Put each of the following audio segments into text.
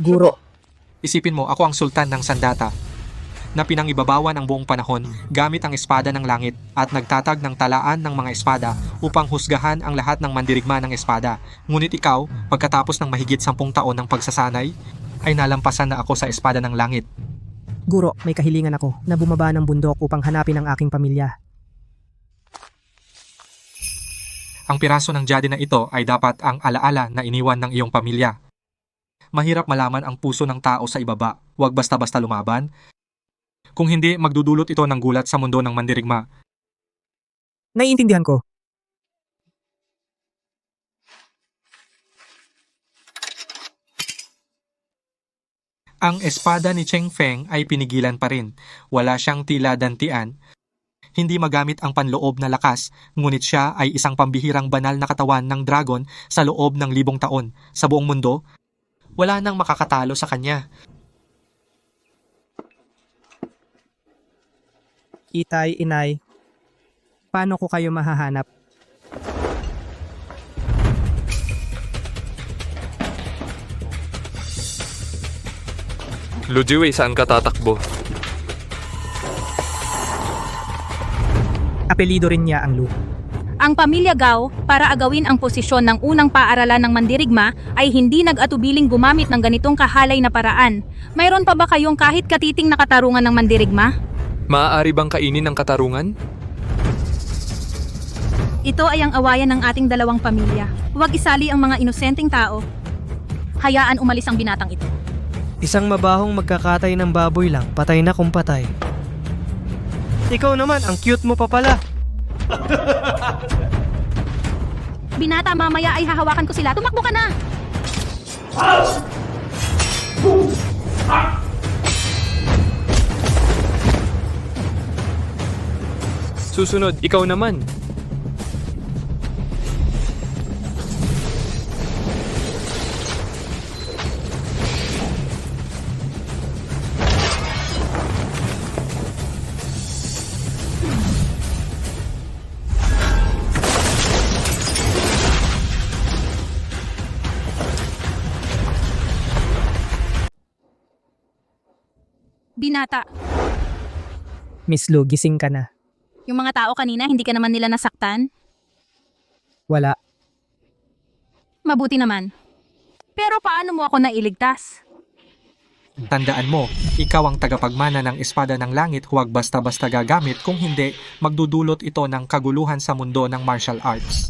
Guro, Isipin mo, ako ang sultan ng Sandata na pinangibabawan ang buong panahon gamit ang espada ng langit at nagtatag ng talaan ng mga espada upang husgahan ang lahat ng mandirigma ng espada. Ngunit ikaw, pagkatapos ng mahigit 10 taon ng pagsasanay, ay nalampasan na ako sa espada ng langit. Guro, may kahilingan ako na bumaba ng bundok upang hanapin ang aking pamilya. Ang piraso ng jade na ito ay dapat ang alaala na iniwan ng iyong pamilya. Mahirap malaman ang puso ng tao sa ibaba. Huwag basta-basta lumaban. Kung hindi, magdudulot ito ng gulat sa mundo ng mandirigma. Naiintindihan ko. Ang espada ni Cheng Feng ay pinigilan pa rin. Wala siyang tila dantian. Hindi magamit ang panloob na lakas, ngunit siya ay isang pambihirang banal na katawan ng dragon sa loob ng 1000 taon. Sa buong mundo, wala nang makakatalo sa kanya. Itay, inay, paano ko kayo mahahanap? Lujiwei, saan ka tatakbo? Apelido rin niya ang Lu. Ang pamilya Gao, para agawin ang posisyon ng unang paaralan ng mandirigma, ay hindi nag-atubiling gumamit ng ganitong kahalay na paraan. Mayroon pa ba kayong kahit katiting na katarungan ng mandirigma? Maaari bang kainin ng katarungan? Ito ay ang awayan ng ating dalawang pamilya. Huwag isali ang mga inosenteng tao. Hayaan umalis ang binatang ito. Isang mabahong magkakatay ng baboy lang, patay na kung patay. Ikaw naman, ang cute mo pa pala. Binata, mamaya ay hahawakan ko sila. Tumakbo ka na! Susunod, ikaw naman. Binata, Miss Lu, gising ka na. yung mga tao kanina, hindi ka naman nila nasaktan? Wala. Mabuti naman. Pero paano mo ako nailigtas? Tandaan mo, ikaw ang tagapagmana ng espada ng langit, huwag basta-basta gagamit, kung hindi, magdudulot ito ng kaguluhan sa mundo ng martial arts.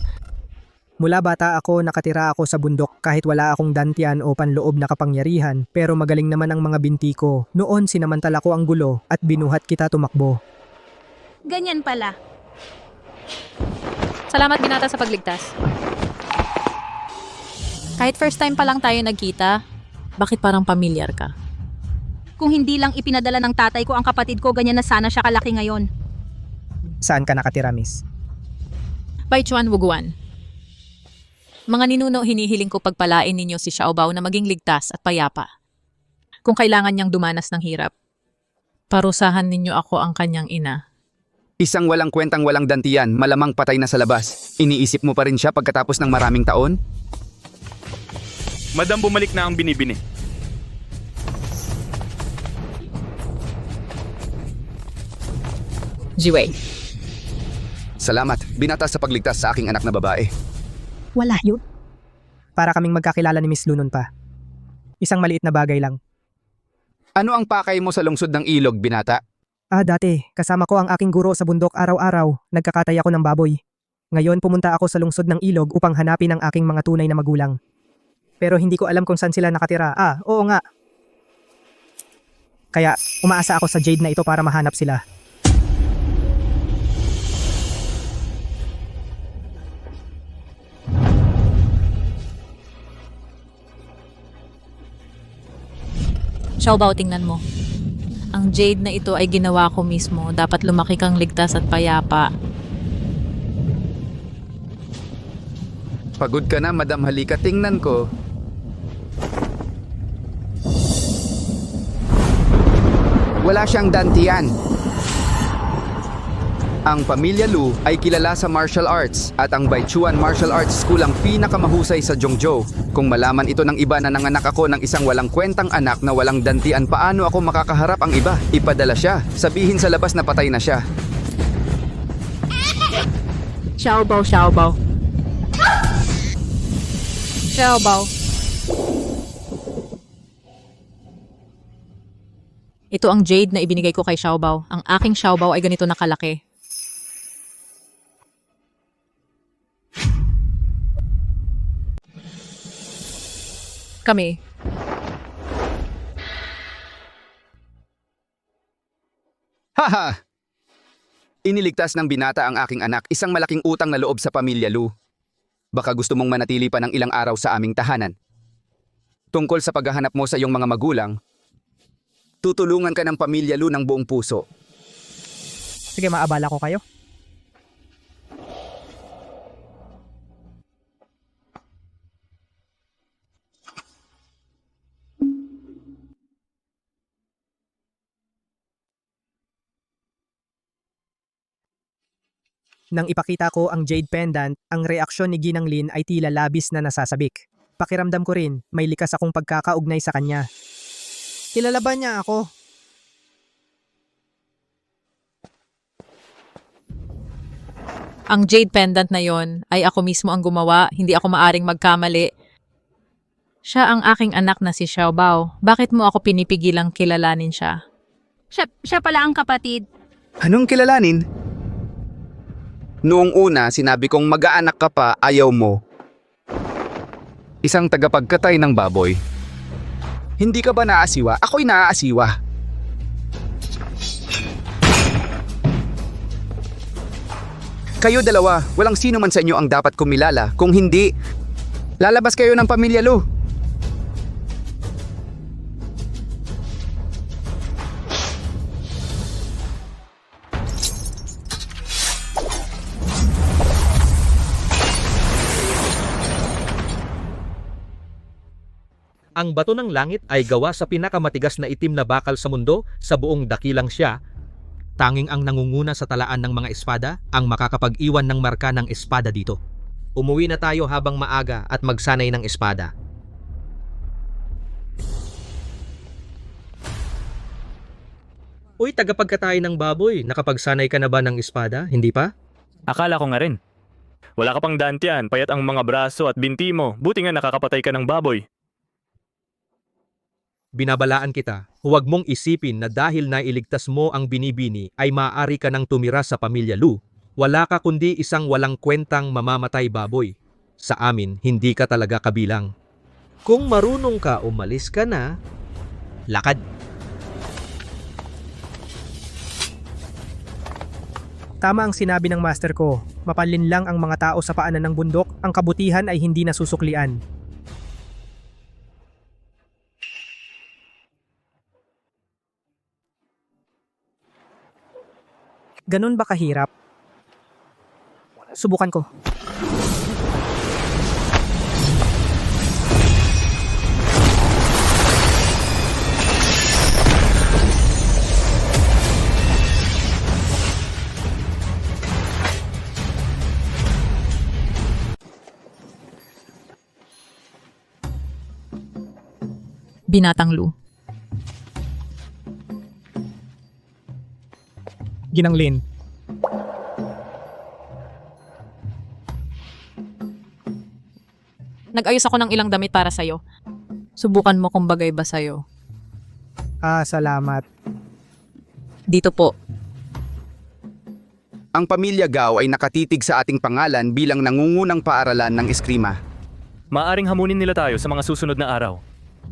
Mula bata ako, nakatira ako sa bundok kahit wala akong dantian o panloob na kapangyarihan, pero magaling naman ang mga binti ko. Noon sinamantala ko ang gulo at binuhat kita tumakbo. Ganyan pala. Salamat binata sa pagligtas. Kahit first time pa lang tayo nagkita, bakit parang pamilyar ka? Kung hindi lang ipinadala ng tatay ko ang kapatid ko, ganyan na sana siya kalaki ngayon. Saan ka nakatira, miss? Baichuan Wuguan. Mga ninuno, hinihiling ko pagpalain ninyo si Xiaobao na maging ligtas at payapa. Kung kailangan niyang dumanas ng hirap, parusahan ninyo ako ang kanyang ina. Isang walang kwentang walang dantiyan, malamang patay na sa labas. Iniisip mo pa rin siya pagkatapos ng maraming taon? Madam, bumalik na ang binibini. Jiwei. Salamat, binata sa pagligtas sa aking anak na babae. Wala yun. Para kaming magkakilala ni Miss Lu noon pa. Isang maliit na bagay lang. Ano ang pakay mo sa lungsod ng ilog, binata? Dati, kasama ko ang aking guro sa bundok araw-araw, nagkakatay ako ng baboy. Ngayon pumunta ako sa lungsod ng ilog upang hanapin ang aking mga tunay na magulang. Pero hindi ko alam kung saan sila nakatira. Oo nga. Kaya, umaasa ako sa Jade na ito para mahanap sila. Xiaobao, tingnan mo. Ang jade na ito ay ginawa ko mismo. Dapat lumaki kang ligtas at payapa. Pagod ka na, Madam, halika, tingnan ko. Wala siyang dantiyan. Ang pamilya Lu ay kilala sa martial arts at ang Baichuan Martial Arts School ang pinakamahusay sa Zhongzhou. Kung malaman ito ng iba na nanganak ako ng isang walang kwentang anak na walang dantian, paano ako makakaharap ang iba? Ipadala siya. Sabihin sa labas na patay na siya. Xiaobao, Xiaobao. Xiaobao. Ito ang jade na ibinigay ko kay Xiaobao. Ang aking Xiaobao ay ganito nakalaki. Kami. Haha! Iniligtas ng binata ang aking anak, isang malaking utang na loob sa pamilya Lu. Baka gusto mong manatili pa ng ilang araw sa aming tahanan. Tungkol sa paghahanap mo sa iyong mga magulang, tutulungan ka ng pamilya Lu ng buong puso. Sige, maabala ko kayo. Nang ipakita ko ang jade pendant, ang reaksyon ni Ginang Lin ay tila labis na nasasabik. Pakiramdam ko rin, may likas akong pagkakaugnay sa kanya. Kilala ba niya ako? Ang jade pendant na yon ay ako mismo ang gumawa, hindi ako maaring magkamali. Siya ang aking anak na si Xiaobao. Bakit mo ako pinipigilang kilalanin siya? Siya pala ang kapatid. Anong kilalanin? Noong una, sinabi kong mag-aanak ka pa, ayaw mo. Isang tagapagkatay ng baboy. Hindi ka ba naaasiwa? Ako'y naaasiwa. Kayo dalawa, walang sino man sa inyo ang dapat kumilala. Kung hindi, lalabas kayo ng pamilya Lu. Ang bato ng langit ay gawa sa pinakamatigas na itim na bakal sa mundo, sa buong dakilang siya. Tanging ang nangunguna sa talaan ng mga espada ang makakapag-iwan ng marka ng espada dito. Umuwi na tayo habang maaga at magsanay ng espada. Uy, tagapagkatay ng baboy, nakapagsanay ka na ba ng espada? Hindi pa? Akala ko nga rin. Wala ka pang dantian, payat ang mga braso at binti mo. Buti nga nakakapatay ka ng baboy. Binabalaan kita, huwag mong isipin na dahil nailigtas mo ang binibini ay maaari ka nang tumira sa pamilya Lu. Wala ka kundi isang walang kwentang mamamatay baboy. Sa amin, hindi ka talaga kabilang. Kung marunong ka, umalis ka na. Lakad. Tama ang sinabi ng master ko, mapalinlang ang mga tao sa paanan ng bundok, ang kabutihan ay hindi nasusuklian. Ganun ba kahirap? Subukan ko. Binatang Lu. Ginang Lin. Nag-ayos ako ng ilang damit para sa'yo. Subukan mo kung bagay ba sa'yo. Salamat. Dito po. Ang pamilya Gao ay nakatitig sa ating pangalan bilang nangungunang paaralan ng eskrima. Maaring hamunin nila tayo sa mga susunod na araw.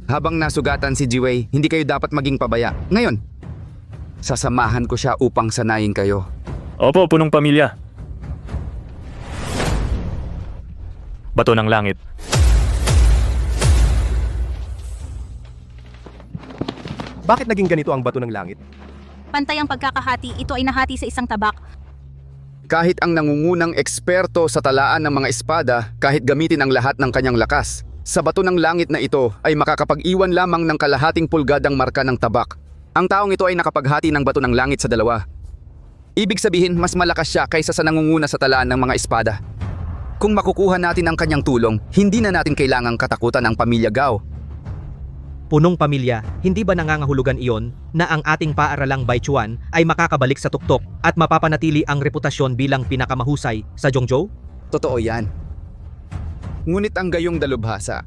Habang nasugatan si Jiwei, hindi kayo dapat maging pabaya. Ngayon, sasamahan ko siya upang sanayin kayo. Opo, punong pamilya. Bato ng langit. Bakit naging ganito ang bato ng langit? Pantay ang pagkakahati, ito ay nahati sa isang tabak. Kahit ang nangungunang eksperto sa talaan ng mga espada, kahit gamitin ang lahat ng kanyang lakas, sa bato ng langit na ito ay makakapag-iwan lamang ng kalahating pulgadang marka ng tabak. Ang taong ito ay nakapaghati ng bato ng langit sa dalawa. Ibig sabihin, mas malakas siya kaysa sa nangunguna sa talaan ng mga espada. Kung makukuha natin ang kanyang tulong, hindi na natin kailangang katakutan ang pamilya Gao. Punong pamilya, hindi ba nangangahulugan iyon na ang ating paaralang Baichuan ay makakabalik sa tuktok at mapapanatili ang reputasyon bilang pinakamahusay sa Zhongzhou? Totoo yan. Ngunit ang gayong dalubhasa,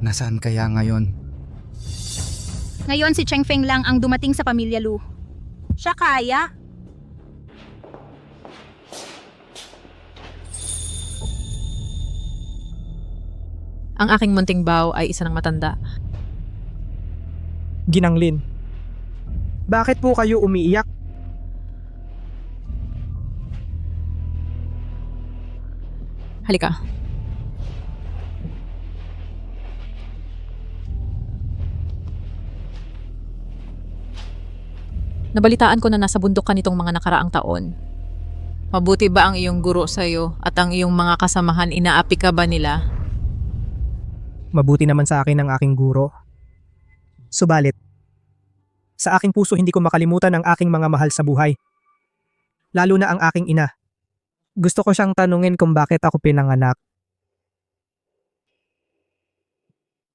nasaan kaya ngayon? Ngayon si Cheng Feng lang ang dumating sa pamilya Lu. Siya kaya? Ang aking munting bao ay isa ng matanda. Ginanglin. Bakit po kayo umiiyak? Halika. Nabalitaan ko na nasa bundok ka nitong mga nakaraang taon. Mabuti ba ang iyong guro sa'yo at ang iyong mga kasamahan, inaapi ka ba nila? Mabuti naman sa akin ang aking guro. Subalit, sa aking puso hindi ko makalimutan ang aking mga mahal sa buhay. Lalo na ang aking ina. Gusto ko siyang tanungin kung bakit ako pinanganak.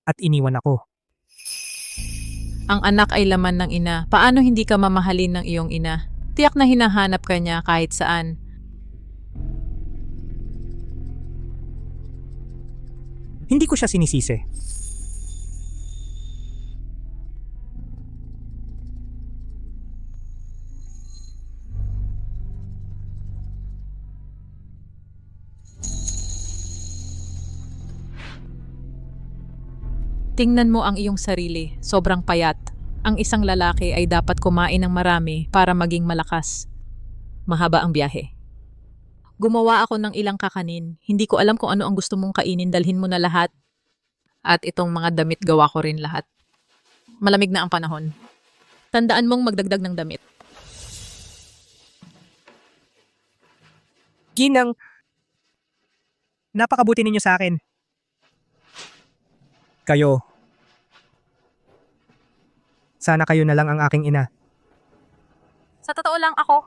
At iniwan ako. Ang anak ay laman ng ina. Paano hindi ka mamahalin ng iyong ina? Tiyak na hinahanap ka niya kahit saan. Hindi ko siya sinisisi. Tingnan mo ang iyong sarili, sobrang payat. Ang isang lalaki ay dapat kumain ng marami para maging malakas. Mahaba ang biyahe. Gumawa ako ng ilang kakanin. Hindi ko alam kung ano ang gusto mong kainin, dalhin mo na lahat. At itong mga damit gawa ko rin lahat. Malamig na ang panahon. Tandaan mong magdagdag ng damit. Ginang, napakabuti ninyo sa akin. Kayo. Sana kayo na lang ang aking ina. Sa totoo lang ako.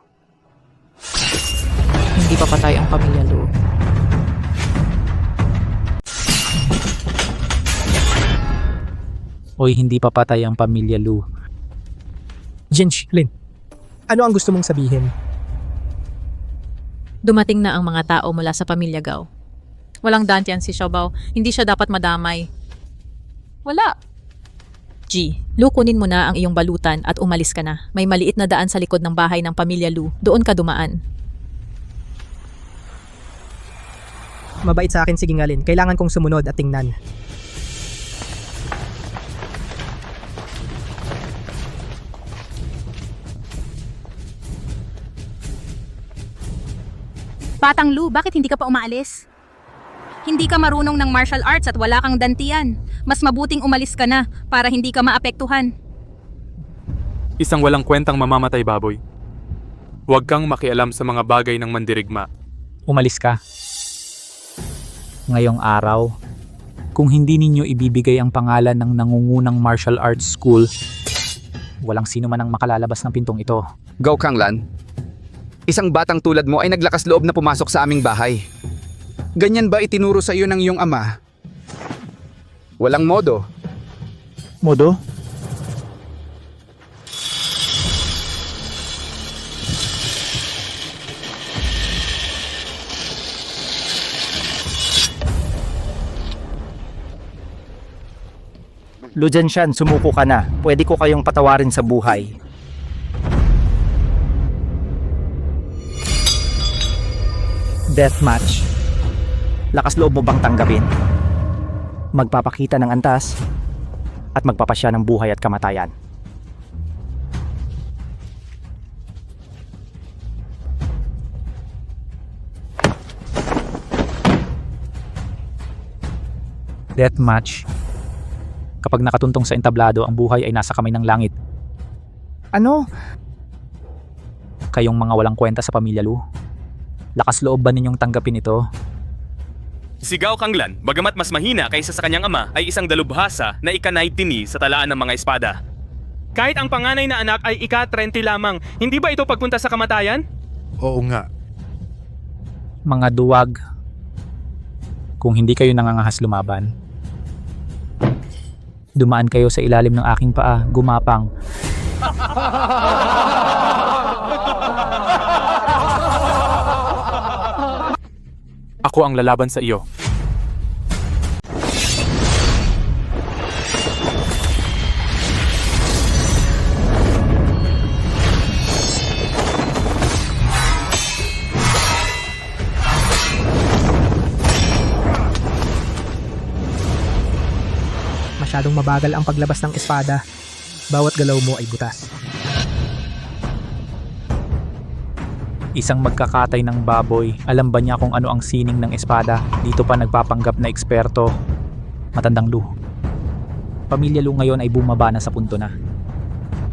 Hindi pa patay ang pamilya Lu. Oy, hindi pa patay ang pamilya Lu. Lin, ano ang gusto mong sabihin? Dumating na ang mga tao mula sa pamilya Gao. Walang dantian si Xiaobao. Hindi siya dapat madamay. Wala. G, Lu, kunin mo na ang iyong balutan at umalis ka na. May maliit na daan sa likod ng bahay ng pamilya Lu. Doon ka dumaan. Mabait sa akin, sige nga Lin. Kailangan kong sumunod at tingnan. Batang Lu, bakit hindi ka pa umaalis? Hindi ka marunong ng martial arts at wala kang dantian. Mas mabuting umalis ka na para hindi ka maapektuhan. Isang walang kwentang mamamatay baboy. Huwag kang makialam sa mga bagay ng mandirigma. Umalis ka. Ngayong araw, kung hindi ninyo ibibigay ang pangalan ng nangungunang martial arts school, walang sino man ang makalalabas ng pintong ito. Gao Kanglan, isang batang tulad mo ay naglakas loob na pumasok sa aming bahay. Ganyan ba itinuro sa iyo ng iyong ama? Walang modo. Modo? Lu Zhenshan, sumuko ka na. Pwede ko kayong patawarin sa buhay. Deathmatch. Lakas loob mo bang tanggapin? Magpapakita ng antas at magpapasya ng buhay at kamatayan. Deathmatch. Kapag nakatuntong sa entablado, ang buhay ay nasa kamay ng langit. Ano? Kayong mga walang kwenta sa pamilya Lu, lakas loob ba ninyong tanggapin ito? Si Gao Kanglan, bagamat mas mahina kaysa sa kanyang ama, ay isang dalubhasa na ikanay tini sa talaan ng mga espada. Kahit ang panganay na anak ay ika-30 lamang, hindi ba ito pagpunta sa kamatayan? Oo nga. Mga duwag, kung hindi kayo nangangahas lumaban, dumaan kayo sa ilalim ng aking paa, gumapang. Ako ang lalaban sa iyo. Masyadong mabagal ang paglabas ng espada. Bawat galaw mo ay butas. Isang magkakatay ng baboy, alam ba niya kung ano ang sining ng espada? Dito pa nagpapanggap na eksperto. Matandang Lu. Pamilya Lu ngayon ay bumaba na sa punto na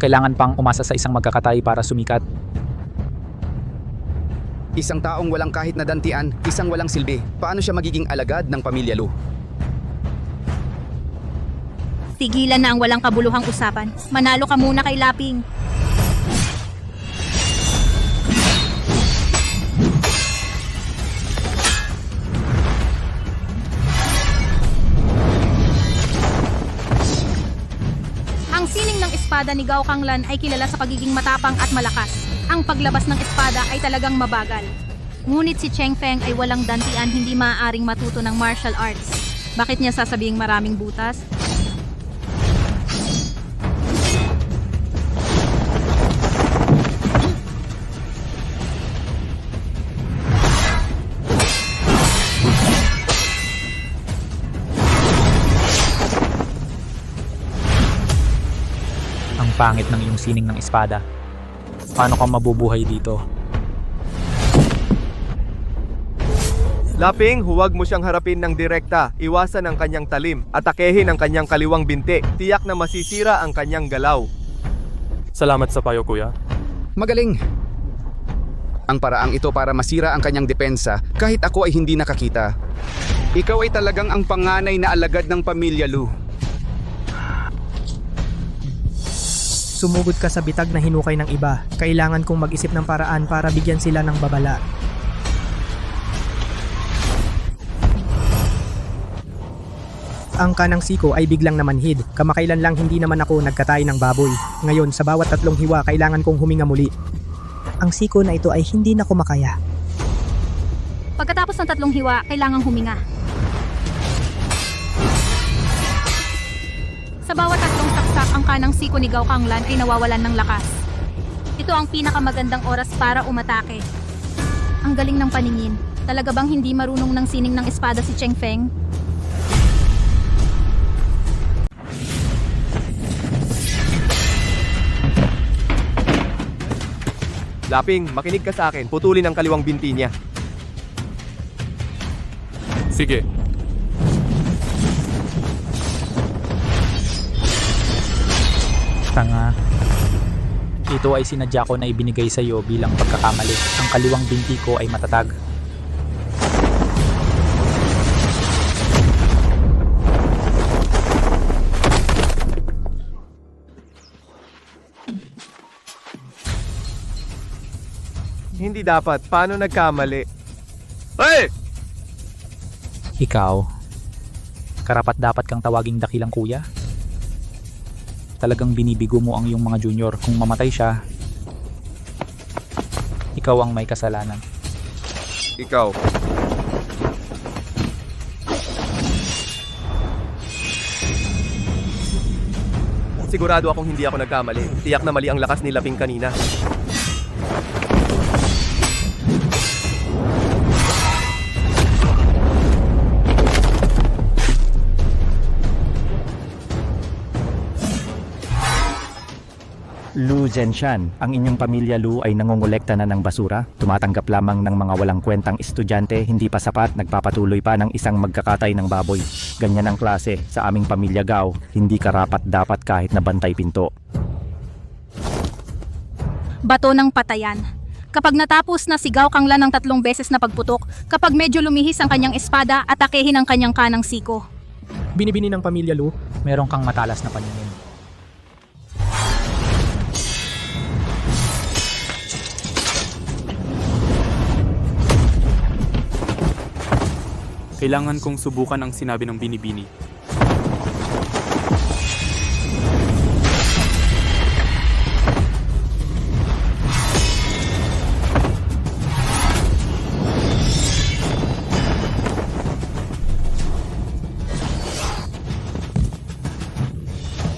kailangan pang umasa sa isang magkakatay para sumikat. Isang taong walang kahit na dantian, isang walang silbi. Paano siya magiging alagad ng pamilya Lu? Tigilan na ang walang kabuluhang usapan. Manalo ka muna kay Laping. Ang sining ng espada ni Gao Kanglan ay kilala sa pagiging matapang at malakas. Ang paglabas ng espada ay talagang mabagal. Ngunit si Cheng Feng ay walang dantian, hindi maaaring matuto ng martial arts. Bakit niya sasabing maraming butas? Ang pangit ng iyong sining ng espada. Paano ka mabubuhay dito? Laping, huwag mo siyang harapin ng direkta. Iwasan ang kanyang talim. Atakehin ang kanyang kaliwang binti. Tiyak na masisira ang kanyang galaw. Salamat sa payo, kuya. Magaling! Ang paraang ito para masira ang kanyang depensa kahit ako ay hindi nakakita. Ikaw ay talagang ang panganay na alagad ng pamilya Lu. Sumugod ka sa bitag na hinukay ng iba. Kailangan kong mag-isip ng paraan para bigyan sila ng babala. Ang kanang siko ay biglang namanhid. Kamakailan lang hindi naman ako nagkatay ng baboy. Ngayon, sa bawat tatlong hiwa, kailangan kong huminga muli. Ang siko na ito ay hindi na kumakaya. Pagkatapos ng tatlong hiwa, kailangang huminga. Sa bawat tatlong saksak, ang kanang siko ni Gao Kanglan ay nawawalan ng lakas. Ito ang pinakamagandang oras para umatake. Ang galing ng paningin. Talaga bang hindi marunong ng sining ng espada si Cheng Feng? Laping, makinig ka sa akin. Putulin ang kaliwang binti niya. Sige. Tanga. Ito ay sinadya ko na ibinigay sa iyo bilang pagkakamali. Ang kaliwang binti ko ay matatag. Hindi dapat. Paano nagkamali? Hey! Ikaw, karapat dapat kang tawaging dakilang kuya. Talagang binibigo mo ang iyong mga junior. Kung mamatay siya, ikaw ang may kasalanan. Ikaw. Sigurado akong hindi ako nagkamali. Tiyak na mali ang lakas ni Laping kanina. Lu Zhenshan, ang inyong pamilya Lu ay nangongolekta na ng basura, tumatanggap lamang ng mga walang kwentang estudyante, hindi pa sapat, nagpapatuloy pa ng isang magkakatay ng baboy. Ganyan ang klase sa aming pamilya Gao, hindi karapat dapat kahit na bantay pinto. Bato ng patayan. Kapag natapos na si Gao Kanglan ng 3 beses na pagputok, kapag medyo lumihis ang kanyang espada, atakehin ang kanyang kanang siko. Binibini ng pamilya Lu. Meron kang matalas na paningin. Kailangan kong subukan ang sinabi ng binibini.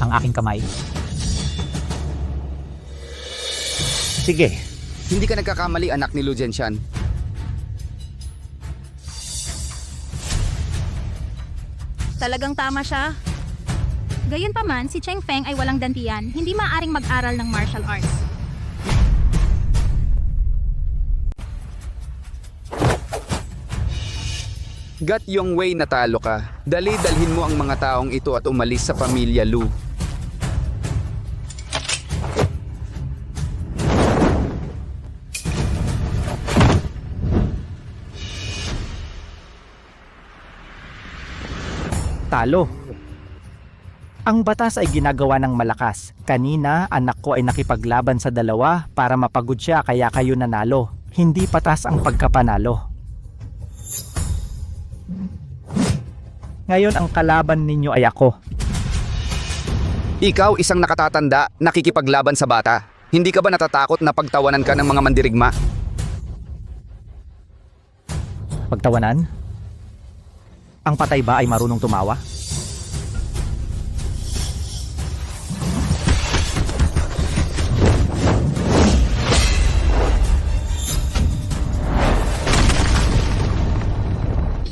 Ang aking kamay. Sige, Hindi ka nagkakamali, anak ni Lu Zhenshan. Talagang tama siya. Gayunpaman, si Cheng Feng ay walang dantian, hindi maaaring mag-aral ng martial arts. Got Yong Wei, natalo ka. Dalhin mo ang mga taong ito at umalis sa pamilya Lu. talo. Ang batas ay ginagawa ng malakas. Kanina, anak ko ay nakipaglaban sa dalawa para mapagod siya kaya kayo nanalo. Hindi patas ang pagkapanalo. Ngayon ang kalaban ninyo ay ako. Ikaw, isang nakatatanda, nakikipaglaban sa bata. Hindi ka ba natatakot na pagtawanan ka ng mga mandirigma? Pagtawanan? Ang patay ba ay marunong tumawa?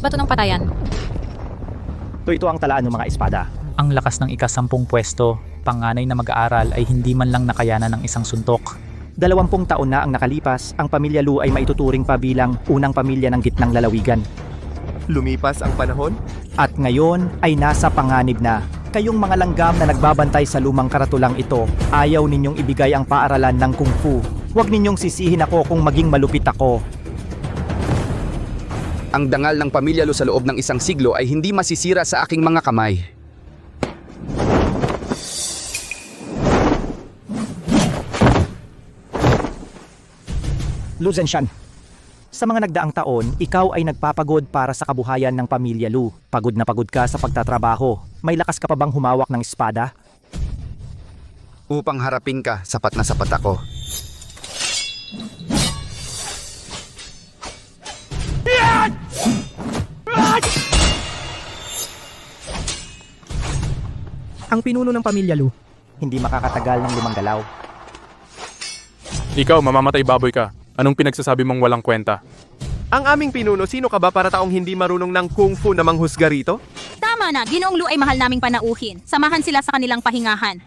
Bato ng patayan. Ito ang talaan ng mga espada. Ang lakas ng ika-10 pwesto, panganay na mag-aaral ay hindi man lang nakayanan ng isang suntok. 20 taon na ang nakalipas, ang pamilya Lu ay maituturing pa bilang unang pamilya ng gitnang lalawigan. Lumipas ang panahon? At ngayon ay nasa panganib na. Kayong mga langgam na nagbabantay sa lumang karatulang ito, ayaw ninyong ibigay ang paaralan ng Kung Fu. Huwag ninyong sisihin ako kung maging malupit ako. Ang dangal ng pamilya Lu sa loob ng isang siglo ay hindi masisira sa aking mga kamay. Lu Zhenshan, sa mga nagdaang taon, ikaw ay nagpapagod para sa kabuhayan ng pamilya Lu. Pagod na pagod ka sa pagtatrabaho. May lakas ka pa bang humawak ng espada? Upang harapin ka, sapat na sapat ako. Ang pinuno ng pamilya Lu. Hindi makakatagal ng 5 galaw. Ikaw, mamamatay baboy ka. Anong pinagsasabi mong walang kwenta? Ang aming pinuno, sino ka ba para taong hindi marunong ng Kung Fu na manghusga rito? Tama na, Ginoong Lu ay mahal naming panauhin. Samahan sila sa kanilang pahingahan.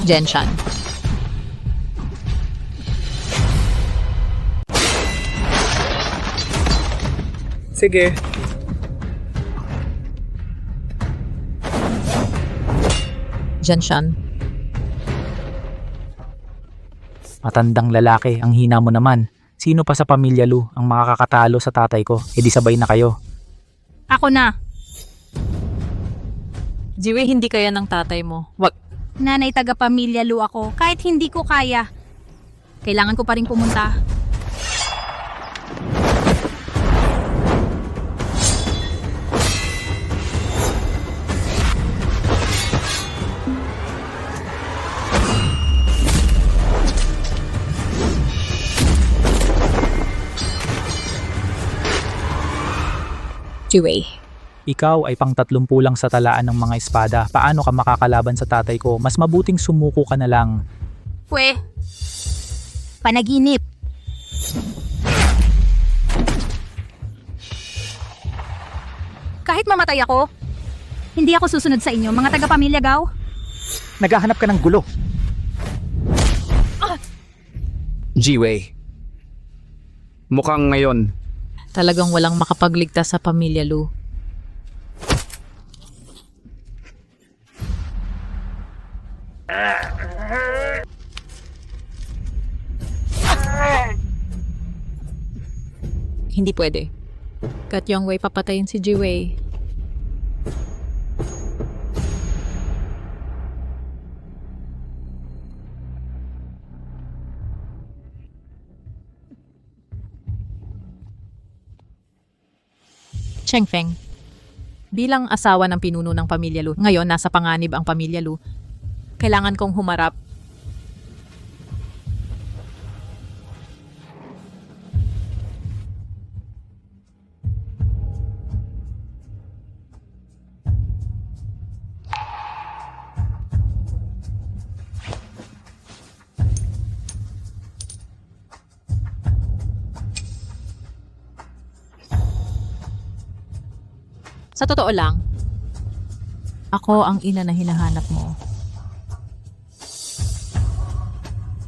Zhenshan. Sige. Zhenshan. Matandang lalaki, ang hina mo naman. Sino pa sa pamilya Lu ang makakatalo sa tatay ko? E di sabay na kayo. Ako na. Jiwei, hindi kaya ng tatay mo. Wag. Nanay taga-pamilya Lu ako. Kahit hindi ko kaya, kailangan ko pa rin pumunta. Jiwei. Ikaw ay pang 30 lang sa talaan ng mga espada. Paano ka makakalaban sa tatay ko? Mas mabuting sumuko ka na lang. Pwe. Panaginip. Kahit mamatay ako, hindi ako susunod sa inyo, mga taga-pamilya Gao. Naghahanap ka ng gulo. Jiwei. Mukhang ngayon, Talagang walang makapagligtas sa pamilya Lu. Hindi pwede. Kat Yongwei papatayin si Jiwei. Cheng Feng. Bilang asawa ng pinuno ng pamilya Lu, ngayon nasa panganib ang pamilya Lu. Kailangan kong humarap. Sa totoo lang, ako ang ina na hinahanap mo.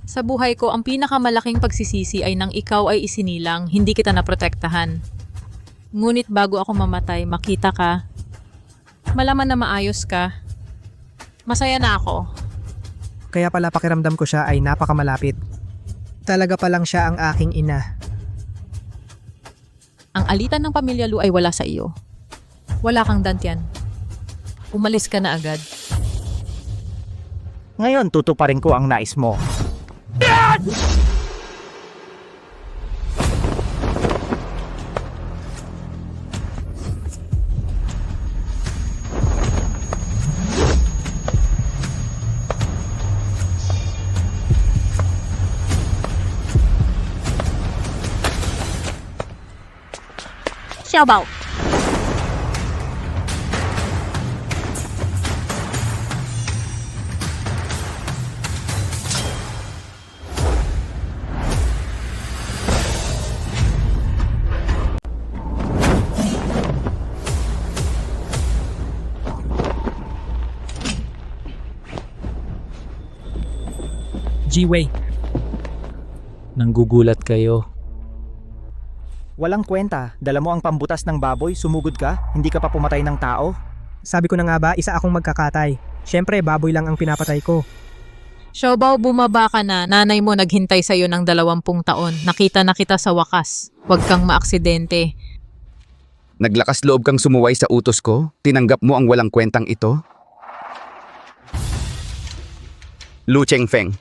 Sa buhay ko, ang pinakamalaking pagsisisi ay nang ikaw ay isinilang, hindi kita naprotektahan. Ngunit bago ako mamatay, makita ka, malaman na maayos ka, masaya na ako. Kaya pala pakiramdam ko siya ay napakamalapit. Talaga palang siya ang aking ina. Ang alitan ng pamilya Lu ay wala sa iyo. Wala kang dantian. Umalis ka na agad. Ngayon, tutuparin ko ang nais mo. Xiaobao. Jiwei, Nanggugulat kayo. Walang kwenta. Dala mo ang pambutas ng baboy, sumugod ka, hindi ka pa pumatay ng tao. sabi ko na nga ba, isa akong magkakatay. Siyempre, baboy lang ang pinapatay ko. Xiaobao, bumaba ka na. Nanay mo naghintay sa'yo ng 20 taon. Nakita na kita sa wakas. Huwag kang maaksidente. Naglakas loob kang sumuway sa utos ko? Tinanggap mo ang walang kwentang ito? Lu Chengfeng,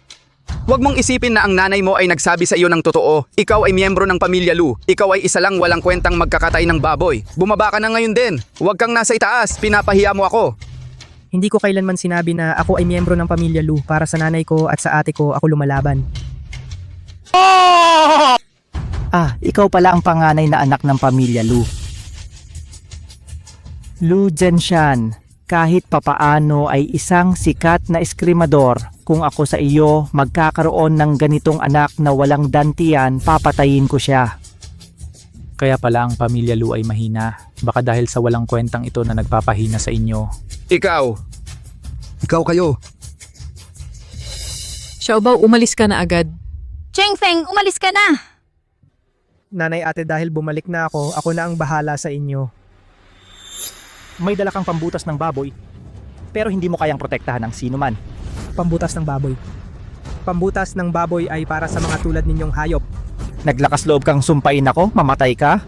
huwag mong isipin na ang nanay mo ay nagsabi sa iyo ng totoo. Ikaw ay miyembro ng pamilya Lu. Ikaw ay isa lang walang kwentang magkakatay ng baboy. Bumaba ka na ngayon din. Huwag kang nasa itaas. Pinapahiya mo ako. Hindi ko kailanman sinabi na ako ay miyembro ng pamilya Lu. Para sa nanay ko at sa ate ko, ako lumalaban. Ah, ikaw pala ang panganay na anak ng pamilya Lu. Lu Zhenshan, kahit papaano ay isang sikat na eskrimador. Kung ako sa iyo magkakaroon ng ganitong anak na walang dantian, papatayin ko siya. Kaya pala ang pamilya Lu ay mahina. Baka dahil sa walang kwentang ito na nagpapahina sa inyo. Ikaw kayo. Xiaobao, umalis ka na agad. Cheng Feng, umalis ka na! Nanay ate, dahil bumalik na ako na ang bahala sa inyo. May dala kang pambutas ng baboy, pero hindi mo kayang protektahan ng sino man. Pambutas ng baboy. Pambutas ng baboy ay para sa mga tulad ninyong hayop. Naglakas loob kang sumpain ako, mamatay ka?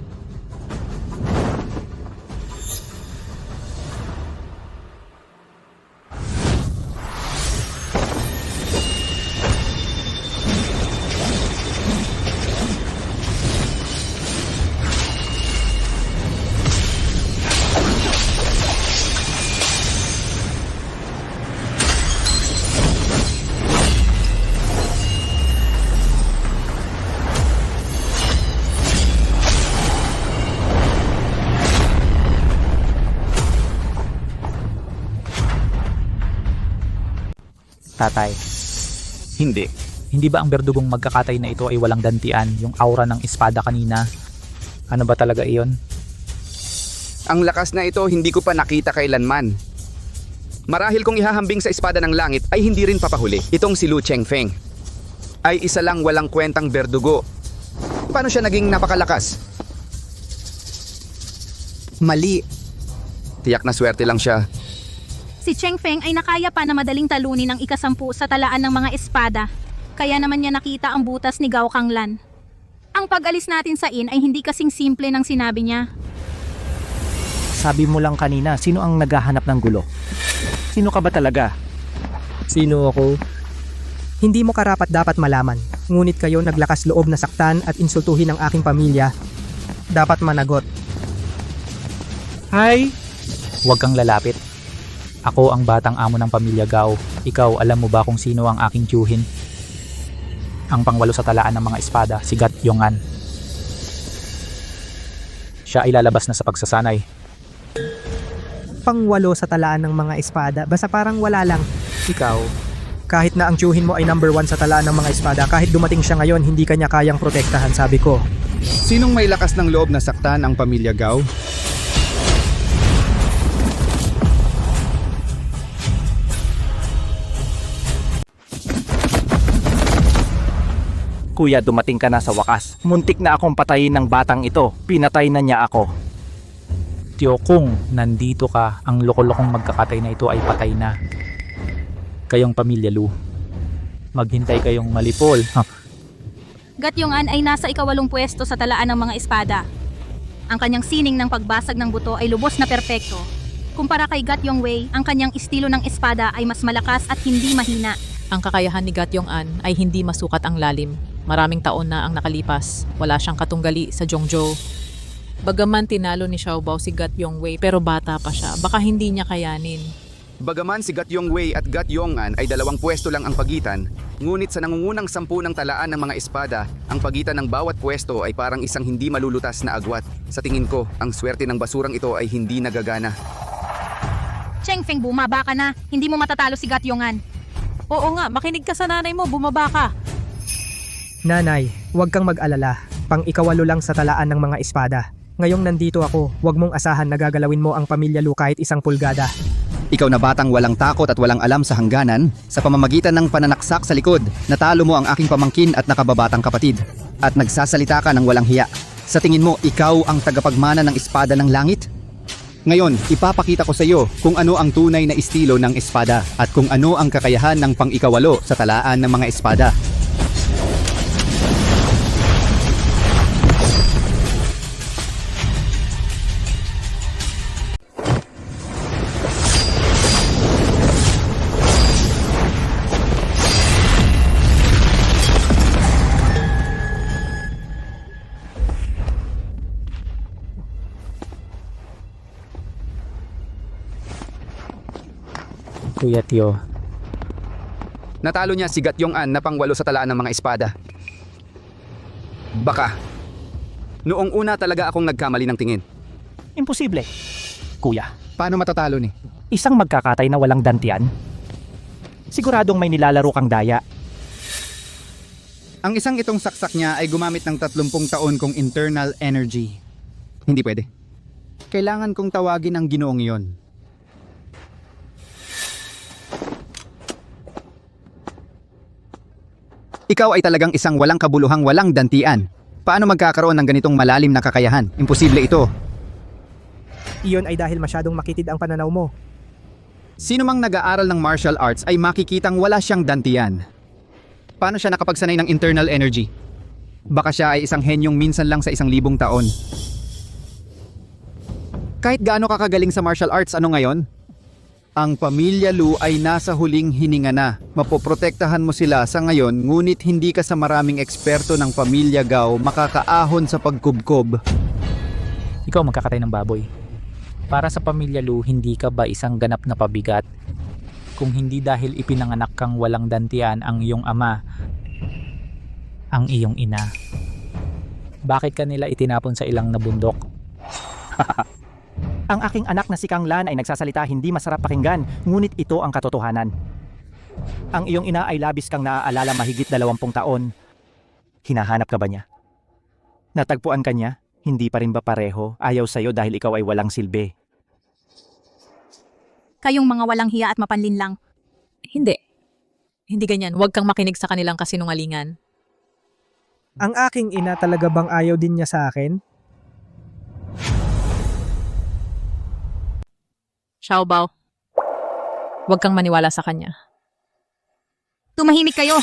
Tatay, Hindi. hindi ba ang berdugong magkakatay na ito ay walang dantian, yung aura ng espada kanina? Ano ba talaga iyon? Ang lakas na ito hindi ko pa nakita kailanman. Marahil kung ihahambing sa espada ng langit ay hindi rin papahuli. Itong si Lu Chengfeng ay isa lang walang kwentang berdugo. Paano siya naging napakalakas? Mali. Tiyak na swerte lang siya. Si Cheng Feng ay nakaya pa na madaling talunin ang ika-10 sa talaan ng mga espada. Kaya naman niya nakita ang butas ni Gao Kanglan. Ang pag-alis natin sa inn ay hindi kasing simple ng sinabi niya. Sabi mo lang kanina, sino ang naghahanap ng gulo? Sino ka ba talaga? Sino ako? Hindi mo karapat dapat malaman. Ngunit kayo naglakas loob na saktan at insultuhin ang aking pamilya. Dapat managot. Hi! Huwag kang lalapit. Ako ang batang amo ng pamilya Gao. Ikaw, alam mo ba kung sino ang aking tiyuhin? Ang pangwalo sa talaan ng mga espada, si Gat Yongan. Siya ay lalabas na sa pagsasanay. Pangwalo sa talaan ng mga espada. Basta parang wala lang. Ikaw, Kahit na ang tiyuhin mo ay number 1 sa talaan ng mga espada, kahit dumating siya ngayon, hindi kanya kayang protektahan, sabi ko. Sinong may lakas ng loob na saktan ang pamilya Gao? Kuya, dumating ka na sa wakas. Muntik na akong patayin ng batang ito. Pinatay na niya ako. Tio, kung nandito ka, ang loko-lokong magkakatay na ito ay patay na. Kayong pamilya Lu, maghintay kayong malipol. Gat Yongan ay nasa ikawalong pwesto sa talaan ng mga espada. Ang kanyang sining ng pagbasag ng buto ay lubos na perpekto. Kumpara kay Gat Yongwei, ang kanyang estilo ng espada ay mas malakas at hindi mahina. Ang kakayahan ni Gat Yong-an ay hindi masukat ang lalim. Maraming taon na ang nakalipas. Wala siyang katunggali sa Zhongzhou. Bagaman tinalo ni Xiaobao si Gat Yongwei pero bata pa siya, baka hindi niya kayanin. Bagaman si Gat Yongwei at Gat Yongan ay 2 pwesto lang ang pagitan, ngunit sa nangungunang 10 ng talaan ng mga espada, ang pagitan ng bawat pwesto ay parang isang hindi malulutas na agwat. Sa tingin ko, ang swerte ng basurang ito ay hindi nagagana. Cheng Feng, bumaba ka na. Hindi mo matatalo si Gat Yongan. Oo nga, makinig ka sa nanay mo, bumaba ka. Nanay, huwag kang mag-alala. Pang-ikawalo lang sa talaan ng mga espada. Ngayong nandito ako, huwag mong asahan na gagalawin mo ang pamilya Lu kahit 1 pulgada. Ikaw na batang walang takot at walang alam sa hangganan, sa pamamagitan ng pananaksak sa likod, natalo mo ang aking pamangkin at nakababatang kapatid. At nagsasalita ka ng walang hiya. Sa tingin mo, ikaw ang tagapagmana ng espada ng langit? Ngayon, ipapakita ko sa iyo kung ano ang tunay na estilo ng espada at kung ano ang kakayahan ng pang-ikawalo sa talaan ng mga espada. Kuya Tio, Natalo niya si Gat Yong-an na pangwalo sa talaan ng mga espada. Baka. Noong una talaga akong nagkamali ng tingin. Imposible. Kuya, Paano matatalo ni? isang magkakatay na walang dantian? Siguradong may nilalaro kang daya. Ang isang itong saksak niya ay gumamit ng 30 taon kong internal energy. Hindi pwede. Kailangan kong tawagin ang ginoong iyon. Ikaw ay talagang isang walang kabuluhang walang dantian. Paano magkakaroon ng ganitong malalim na kakayahan? Imposible ito. Iyon ay dahil masyadong makitid ang pananaw mo. Sino mang nag-aaral ng martial arts ay makikitang wala siyang dantian. Paano siya nakapagsanay ng internal energy? Baka siya ay isang henyong minsan lang sa 1,000 taon. Kahit gaano ka kagaling sa martial arts, ano ngayon? Ang pamilya Lu ay nasa huling hininga na. Mapoprotektahan mo sila sa ngayon, ngunit hindi ka sa maraming eksperto ng pamilya Gao makakaahon sa pagkubkob. ikaw magkakatay ng baboy. Para sa pamilya Lu, hindi ka ba isang ganap na pabigat? Kung hindi dahil ipinanganak kang walang dantian ang iyong ama, ang iyong ina, bakit kanila itinapon sa ilang na bundok? Ang aking anak na si Kang Lan ay nagsasalita hindi masarap pakinggan, ngunit ito ang katotohanan. Ang iyong ina ay labis kang naaalala mahigit 20 taon. Hinahanap ka ba niya? Natagpuan ka niya? Hindi pa rin ba pareho? Ayaw sa'yo dahil ikaw ay walang silbi. Kayong mga walang hiya at mapanlinlang. Hindi. Hindi ganyan. Huwag kang makinig sa kanilang kasinungalingan. Ang aking ina talaga bang ayaw din niya sa akin? Xiaobao, huwag kang maniwala sa kanya. Tumahimik kayo.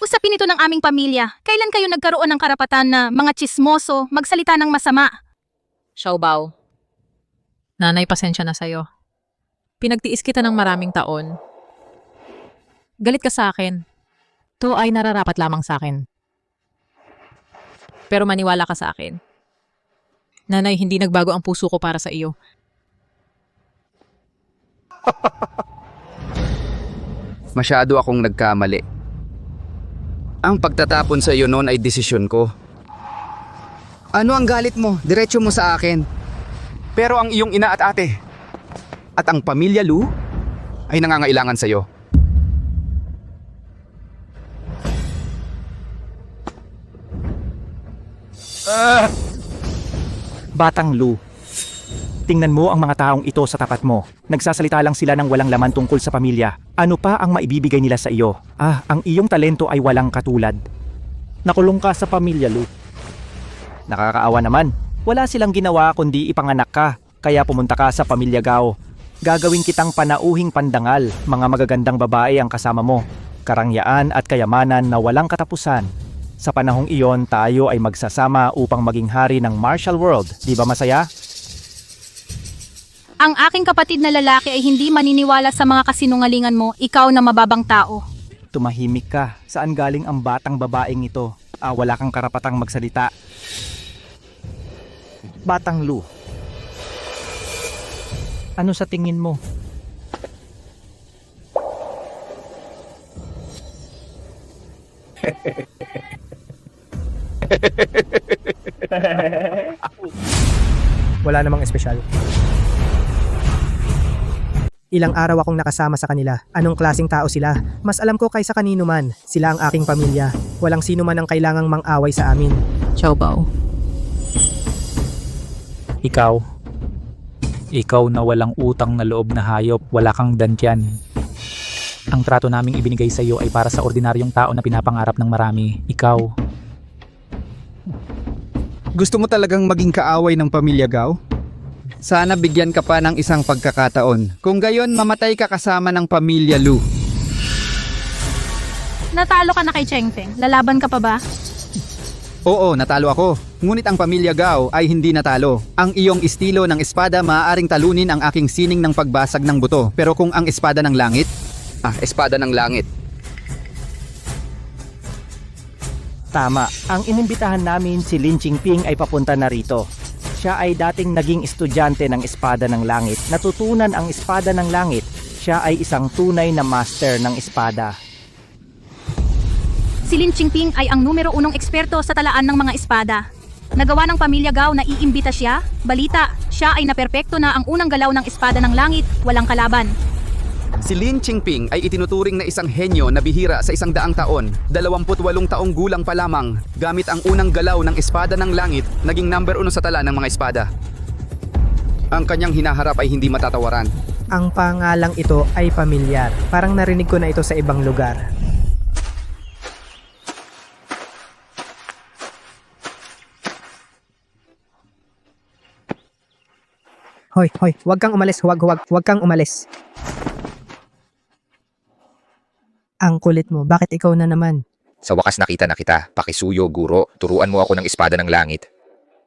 Usapin ito ng aming pamilya. Kailan kayo nagkaroon ng karapatan na mga tsismoso magsalita ng masama? Xiaobao, Nanay, pasensya na sa'yo. Pinagtiis kita ng maraming taon. Galit ka sa akin. To ay nararapat lamang sa akin. Pero maniwala ka sa akin. Nanay, hindi nagbago ang puso ko para sa iyo. Masyado akong nagkamali. Ang pagtatapon sa iyo noon ay desisyon ko. Ano ang galit mo? Diretso mo sa akin. Pero ang iyong ina at ate at ang pamilya Lu ay nangangailangan sa iyo. Batang Lu, tingnan mo ang mga taong ito sa tapat mo. Nagsasalita lang sila ng walang laman tungkol sa pamilya. Ano pa ang maibibigay nila sa iyo? Ang iyong talento ay walang katulad. Nakulong ka sa pamilya, Lu. Nakakaawa naman. Wala silang ginawa kundi ipanganak ka. Kaya pumunta ka sa pamilya Gao. Gagawin kitang panauhing pandangal. Mga magagandang babae ang kasama mo. Karangyaan at kayamanan na walang katapusan. Sa panahong iyon, tayo ay magsasama upang maging hari ng martial world. Di ba masaya? Ang aking kapatid na lalaki ay hindi maniniwala sa mga kasinungalingan mo, ikaw na mababang tao. Tumahimik ka. Saan galing ang batang babaeng ito? Wala kang karapatang magsalita. Batang Lu, ano sa tingin mo? Wala namang espesyal. Ilang araw akong nakasama sa kanila. Anong klaseng tao sila? Mas alam ko kaysa kanino man. Sila ang aking pamilya. Walang sino man ang kailangang mang-away sa amin. Xiao Bao. Ikaw na walang utang na loob na hayop, wala kang dantiyan. Ang trato naming ibinigay sa iyo ay para sa ordinaryong tao na pinapangarap ng marami. Ikaw. Gusto mo talagang maging kaaway ng pamilya Gao? Sana bigyan ka pa ng isang pagkakataon. Kung gayon, mamatay ka kasama ng pamilya Lu. Natalo ka na kay Cheng Feng. Lalaban ka pa ba? Oo, natalo ako. Ngunit ang pamilya Gao ay hindi natalo. Ang iyong estilo ng espada maaaring talunin ang aking sining ng pagbasag ng buto. Pero kung ang espada ng langit? Espada ng langit. Tama. Ang inimbitahan namin si Lin Qingping ay papunta na rito. Siya ay dating naging estudyante ng Espada ng Langit. Natutunan ang Espada ng Langit. Siya ay isang tunay na master ng espada. Si Lin Qingping ay ang numero 1 eksperto sa talaan ng mga espada. Nagawa ng pamilya Gao na iimbita siya. Balita, siya ay naperpekto na ang unang galaw ng Espada ng Langit, walang kalaban. Si Lin Qingping ay itinuturing na isang henyo na bihira sa 100 taon. 28 taong gulang pa lamang. Gamit ang unang galaw ng Espada ng Langit, naging number 1 sa tala ng mga espada. Ang kanyang hinaharap ay hindi matatawaran. Ang pangalang ito ay pamilyar. Parang narinig ko na ito sa ibang lugar. Hoy, huwag kang umalis, huwag kang umalis. Ang kulit mo, bakit ikaw na naman? Sa wakas nakita na kita, pakisuyo, guro, turuan mo ako ng Espada ng Langit.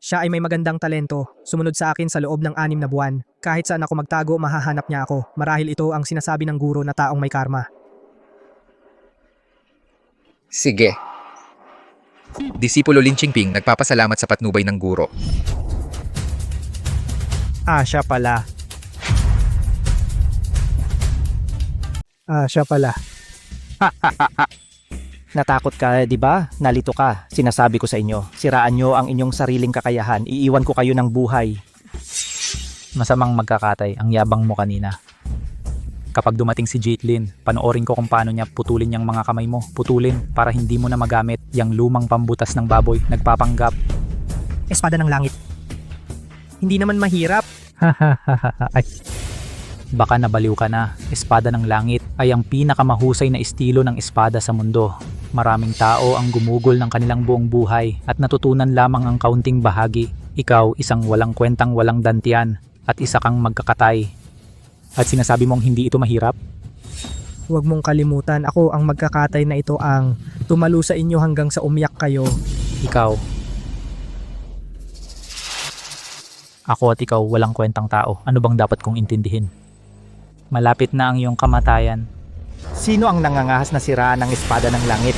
Siya ay may magandang talento, sumunod sa akin sa loob ng 6 na buwan. Kahit saan ako magtago, mahahanap niya ako. Marahil ito ang sinasabi ng guro na taong may karma. Sige. Disipulo Lin Qingping nagpapasalamat sa patnubay ng guro. Siya pala. Siya pala. Natakot ka, di ba? Nalito ka. Sinasabi ko sa inyo, siraan nyo ang inyong sariling kakayahan. Iiwan ko kayo ng buhay. Masamang magkakatay, ang yabang mo kanina. Kapag dumating si Jaitlin, panoorin ko kung paano niya putulin yung mga kamay mo. Putulin para hindi mo na magamit yung lumang pambutas ng baboy. Nagpapanggap. Espada ng Langit. Hindi naman mahirap. Ay. Baka nabaliw ka na. Espada ng Langit ay ang pinakamahusay na estilo ng espada sa mundo. Maraming tao ang gumugol ng kanilang buong buhay at natutunan lamang ang kaunting bahagi. Ikaw, isang walang kwentang walang dantian at isa kang magkakatay. At sinasabi mong hindi ito mahirap? Huwag mong kalimutan, ako ang magkakatay na ito ang tumalo sa inyo hanggang sa umiyak kayo. Ikaw. Ako at ikaw walang kwentang tao. Ano bang dapat kong intindihin? Malapit na ang iyong kamatayan. Sino ang nangangahas na siraan ng espada ng langit?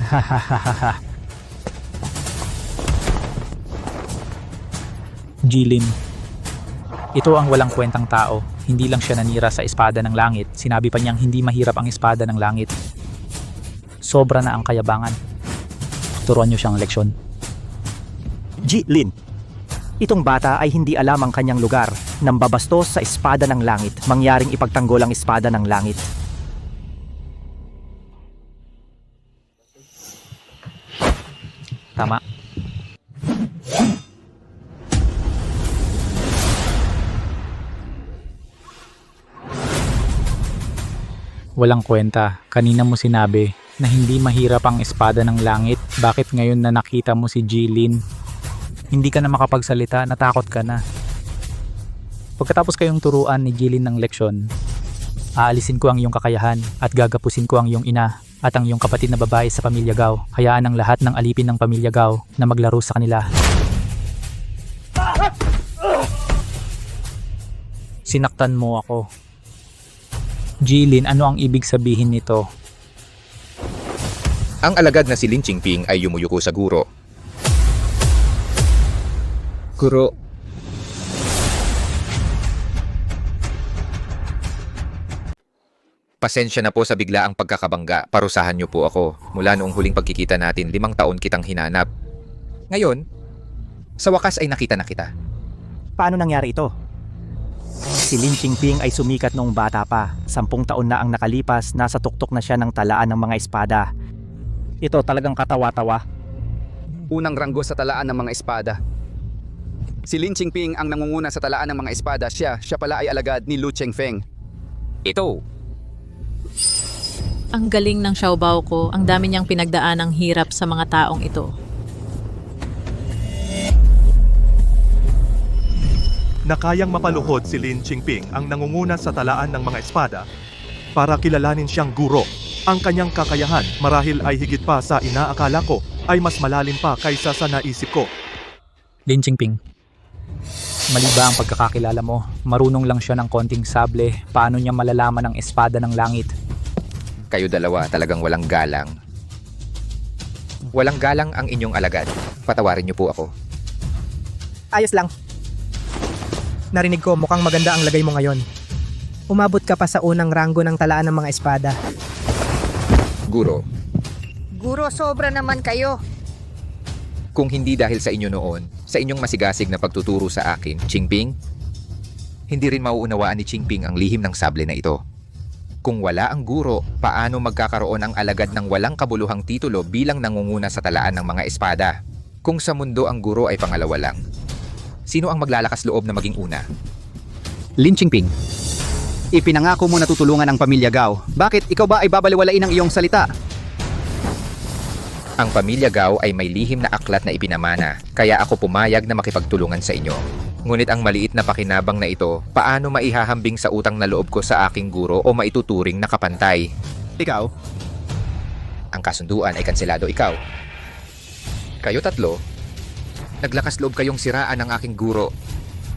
Hahaha. Jilin. Ito ang walang kwentang tao. Hindi lang siya nanira sa espada ng langit. Sinabi pa niyang hindi mahirap ang espada ng langit. Sobra na ang kayabangan. Turuan niyo siyang leksyon. Jilin. Itong bata ay hindi alam ang kanyang lugar. Nambabastos sa espada ng langit. Mangyaring ipagtanggol ang espada ng langit. Tama. Walang kwenta. Kanina mo sinabi na hindi mahirap ang espada ng langit. Bakit ngayon na nakita mo si Jilin? Hindi ka na makapagsalita, natakot ka na. Pagkatapos kayong turuan ni Jilin ng leksyon, aalisin ko ang iyong kakayahan at gagapusin ko ang iyong ina at ang iyong kapatid na babae sa pamilya Gao. Hayaan ang lahat ng alipin ng pamilya Gao na maglaro sa kanila. Sinaktan mo ako. Jilin, ano ang ibig sabihin nito? Ang alagad na si Lin Qingping ay yumuyuko sa guro. Guro. Pasensya na po sa biglaang pagkakabangga. Parusahan niyo po ako. Mula noong huling pagkikita natin, 5 taon kitang hinanap. Ngayon, sa wakas ay nakita na kita. Paano nangyari ito? Si Lin Qingping ay sumikat noong bata pa. 10 taon na ang nakalipas, nasa tuktok na siya ng talaan ng mga espada. Ito talagang katawa-tawa. Unang ranggo sa talaan ng mga espada. Si Lin Qingping ang nangunguna sa talaan ng mga espada. Siya pala ay alagad ni Lu Chengfeng. Ito. Ang galing ng Xiaobao ko, ang dami niyang pinagdaan ng hirap sa mga taong ito. Na kayang mapaluhod si Lin Qingping ang nangunguna sa talaan ng mga espada para kilalanin siyang guro. Ang kanyang kakayahan marahil ay higit pa sa inaakala ko, ay mas malalim pa kaysa sa naisip ko. Lin Qingping, mali ba ang pagkakakilala mo? Marunong lang siya ng konting sable. Paano niya malalaman ang espada ng langit? Kayo dalawa talagang walang galang. Walang galang ang inyong alagad. Patawarin niyo po ako. Ayos lang. Narinig ko mukhang maganda ang lagay mo ngayon. Umabot ka pa sa unang ranggo ng talaan ng mga espada. Guro, Guro, sobra naman kayo. kung hindi dahil sa inyo noon, sa inyong masigasig na pagtuturo sa akin, Qingping, hindi rin mauunawaan ni Qingping ang lihim ng sable na ito. Kung wala ang guro, paano magkakaroon ang alagad ng walang kabuluhang titulo bilang nangunguna sa talaan ng mga espada? Kung sa mundo ang guro ay pangalawa lang, sino ang maglalakas loob na maging una? Lin Qingping, ipinangako mo na tutulungan ang pamilya Gao. Bakit ikaw ba ay babaliwalain ang iyong salita? Ang pamilya Gao ay may lihim na aklat na ipinamana, kaya ako pumayag na makipagtulungan sa inyo. Ngunit ang maliit na pakinabang na ito, paano maihahambing sa utang na loob ko sa aking guro o maituturing na kapantay? Ikaw? Ang kasunduan ay kanselado ikaw. Kayo tatlo, naglakas loob kayong siraan ng aking guro.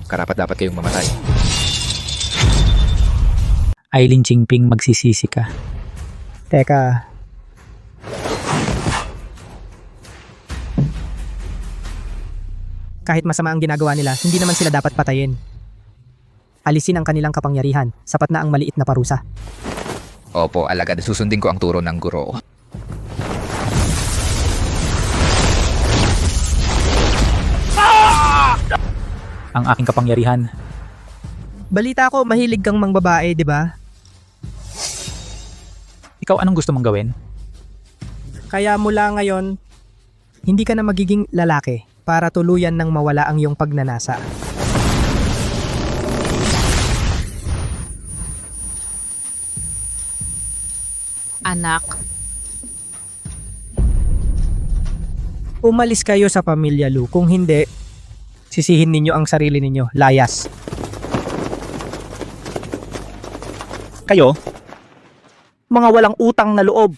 Karapat-dapat kayong mamatay. Ay Lin Qingping, magsisisi ka. Teka. Kahit masama ang ginagawa nila, hindi naman sila dapat patayin. Alisin ang kanilang kapangyarihan. Sapat na ang maliit na parusa. Opo, alagad, susundin ko ang turo ng guro. Ang aking kapangyarihan. Balita ko, mahilig kang mangbabae, di ba? Ikaw, anong gusto mong gawin? Kaya mula ngayon, hindi ka na magiging lalaki para tuluyan nang mawala ang iyong pagnanasa. Anak, Umalis kayo sa pamilya Lu. Kung hindi, sisihin ninyo ang sarili ninyo. Layas. Kayo? Mga walang utang na loob.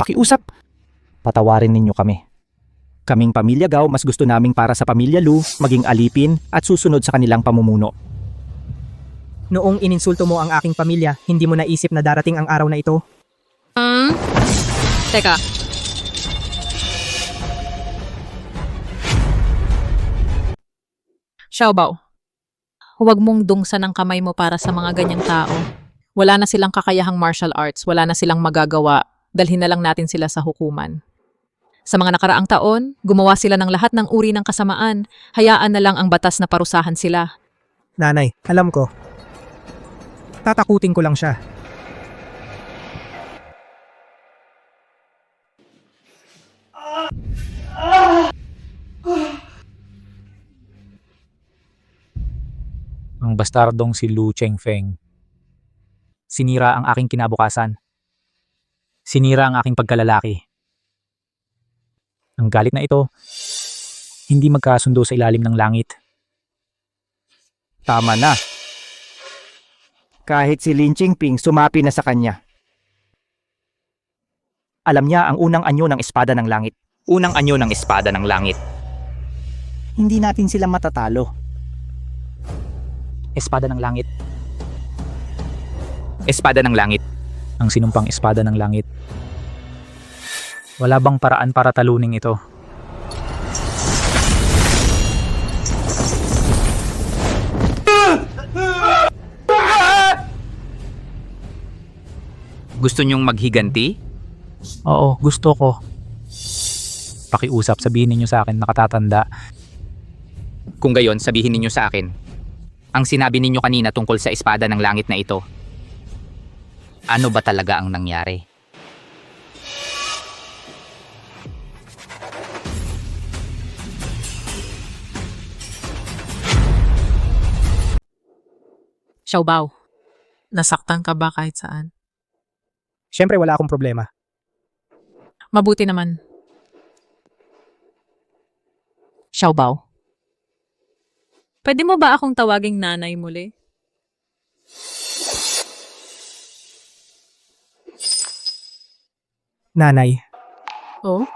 pakiusap. Patawarin ninyo kami. Kaming Pamilya Gao, mas gusto naming para sa Pamilya Lu, maging alipin at susunod sa kanilang pamumuno. Noong ininsulto mo ang aking pamilya, hindi mo naisip na darating ang araw na ito? Teka, Xiaobao, huwag mong dungsan ang kamay mo para sa mga ganyang tao. Wala na silang kakayahang martial arts, wala na silang magagawa, dalhin na lang natin sila sa hukuman. Sa mga nakaraang taon, gumawa sila ng lahat ng uri ng kasamaan, hayaan na lang ang batas na parusahan sila. Nanay, alam ko. Tatakutin ko lang siya. Ang bastardong si Lu Chengfeng. Sinira ang aking kinabukasan. Sinira ang aking pagkalalaki. Ang galit na ito, hindi magkasundo sa ilalim ng langit. Tama na. Kahit si Lin Qingping sumapi na sa kanya. Alam niya ang unang anyo ng espada ng langit. Unang anyo ng espada ng langit. Hindi natin sila matatalo. Espada ng langit. Espada ng langit. Ang sinumpang espada ng langit. Wala bang paraan para talunin ito? Gusto niyong maghiganti? Oo, gusto ko. Pakiusap, sabihin ninyo sa akin nakatatanda. Kung gayon, sabihin ninyo sa akin. Ang sinabi ninyo kanina tungkol sa espada ng langit na ito. Ano ba talaga ang nangyari? Xiaobao, nasaktan ka ba kahit saan? Siyempre wala akong problema. Mabuti naman. Xiaobao, pwede mo ba akong tawaging nanay muli? Nanay, Oh?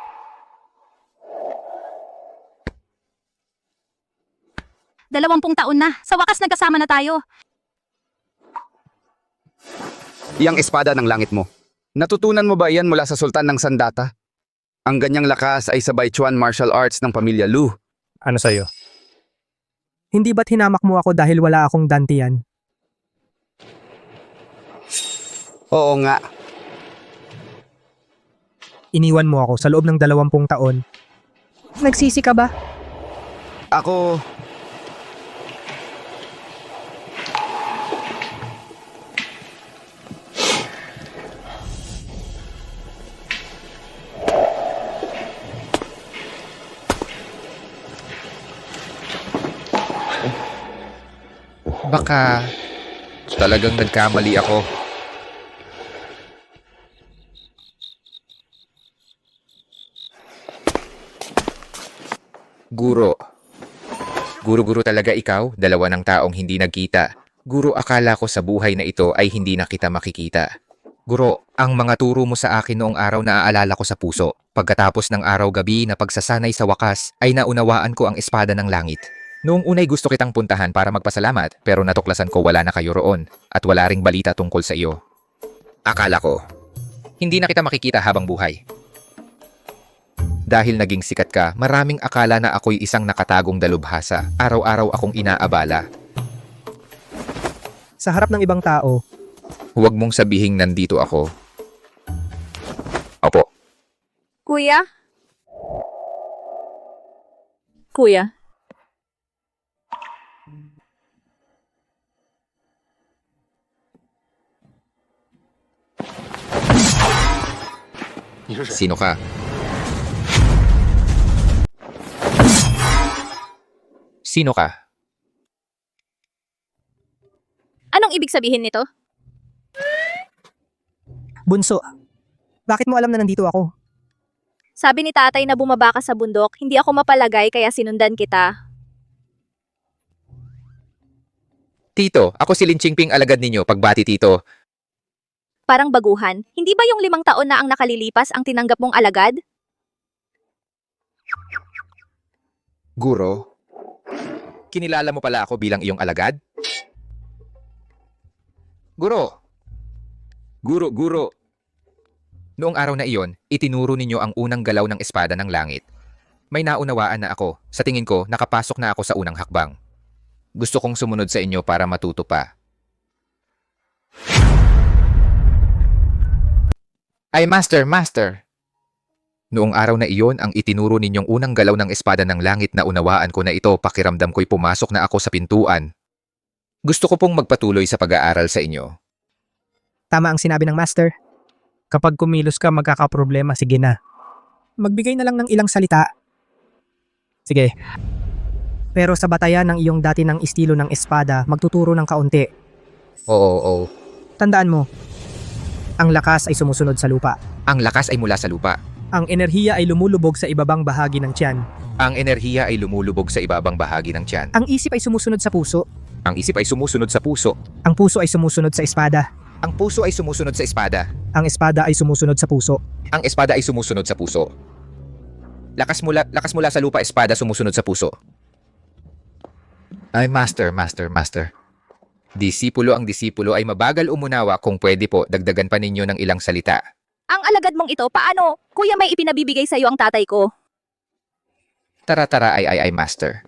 Dalawampung taon na. Sa wakas nagkasama na tayo. Yang espada ng langit mo. Natutunan mo ba iyan mula sa Sultan ng Sandata? Ang ganyang lakas ay sa Baichuan martial arts ng pamilya Lu. ano sa'yo? Hindi ba't hinamak mo ako dahil wala akong dantiyan? Oo nga. Iniwan mo ako sa loob ng 20 taon. Nagsisi ka ba? Ako... Baka talagang nagkamali ako. Guro. Guro-guro talaga ikaw, dalawa ng taong hindi nagkita. Guro, akala ko sa buhay na ito ay hindi na kita makikita. Guro, ang mga turo mo sa akin noong araw na aalala ko sa puso. Pagkatapos ng araw-gabi na pagsasanay sa wakas, ay naunawaan ko ang espada ng langit. Noong unay gusto kitang puntahan para magpasalamat, pero natuklasan ko wala na kayo roon at wala ring balita tungkol sa iyo. Akala ko, hindi na kita makikita habang buhay. Dahil naging sikat ka, maraming akala na ako'y isang nakatagong dalubhasa. Araw-araw akong inaabala. Sa harap ng ibang tao, Huwag mong sabihing nandito ako. Opo. Kuya? Kuya? Sino ka? Sino ka? Anong ibig sabihin nito? bunso. Bakit mo alam na nandito ako? Sabi ni tatay na bumaba ka sa bundok, hindi ako mapalagay kaya sinundan kita. Tito, ako si Lin Qingping, alagad ninyo. Pagbati, Tito. parang baguhan. Hindi ba yung 5 taon na ang nakalilipas ang tinanggap mong alagad? Guro, kinilala mo pala ako bilang iyong alagad? Guro! Guro! Noong araw na iyon, itinuro ninyo ang unang galaw ng espada ng langit. May naunawaan na ako. Sa tingin ko, nakapasok na ako sa unang hakbang. Gusto kong sumunod sa inyo para matuto pa. Ay, Master! Noong araw na iyon, ang itinuro ninyong unang galaw ng espada ng langit na unawaan ko na ito, pakiramdam ko'y pumasok na ako sa pintuan. Gusto ko pong magpatuloy sa pag-aaral sa inyo. Tama ang sinabi ng master. Kapag kumilos ka, magkakaproblema. Sige na. Magbigay na lang ng ilang salita. Sige. Pero sa batayan ng iyong dati ng estilo ng espada, magtuturo ng kaunti. Oo. Tandaan mo, ang lakas ay sumusunod sa lupa. Ang lakas ay mula sa lupa. Ang enerhiya ay lumulubog sa ibabang bahagi ng tiyan. Ang enerhiya ay lumulubog sa ibabang bahagi ng tiyan. Ang isip ay sumusunod sa puso. Ang isip ay sumusunod sa puso. Ang puso ay sumusunod sa espada. Ang puso ay sumusunod sa espada. Ang espada ay sumusunod sa puso. Ang espada ay sumusunod sa puso. Lakas mula sa lupa, espada sumusunod sa puso. Ay, Master. Disipulo ang disipulo ay mabagal umunawa. Kung pwede po, dagdagan pa ninyo ng ilang salita. Ang alagad mong ito, paano? Kuya, may ipinabibigay sa'yo ang tatay ko. Tara, ay, Master.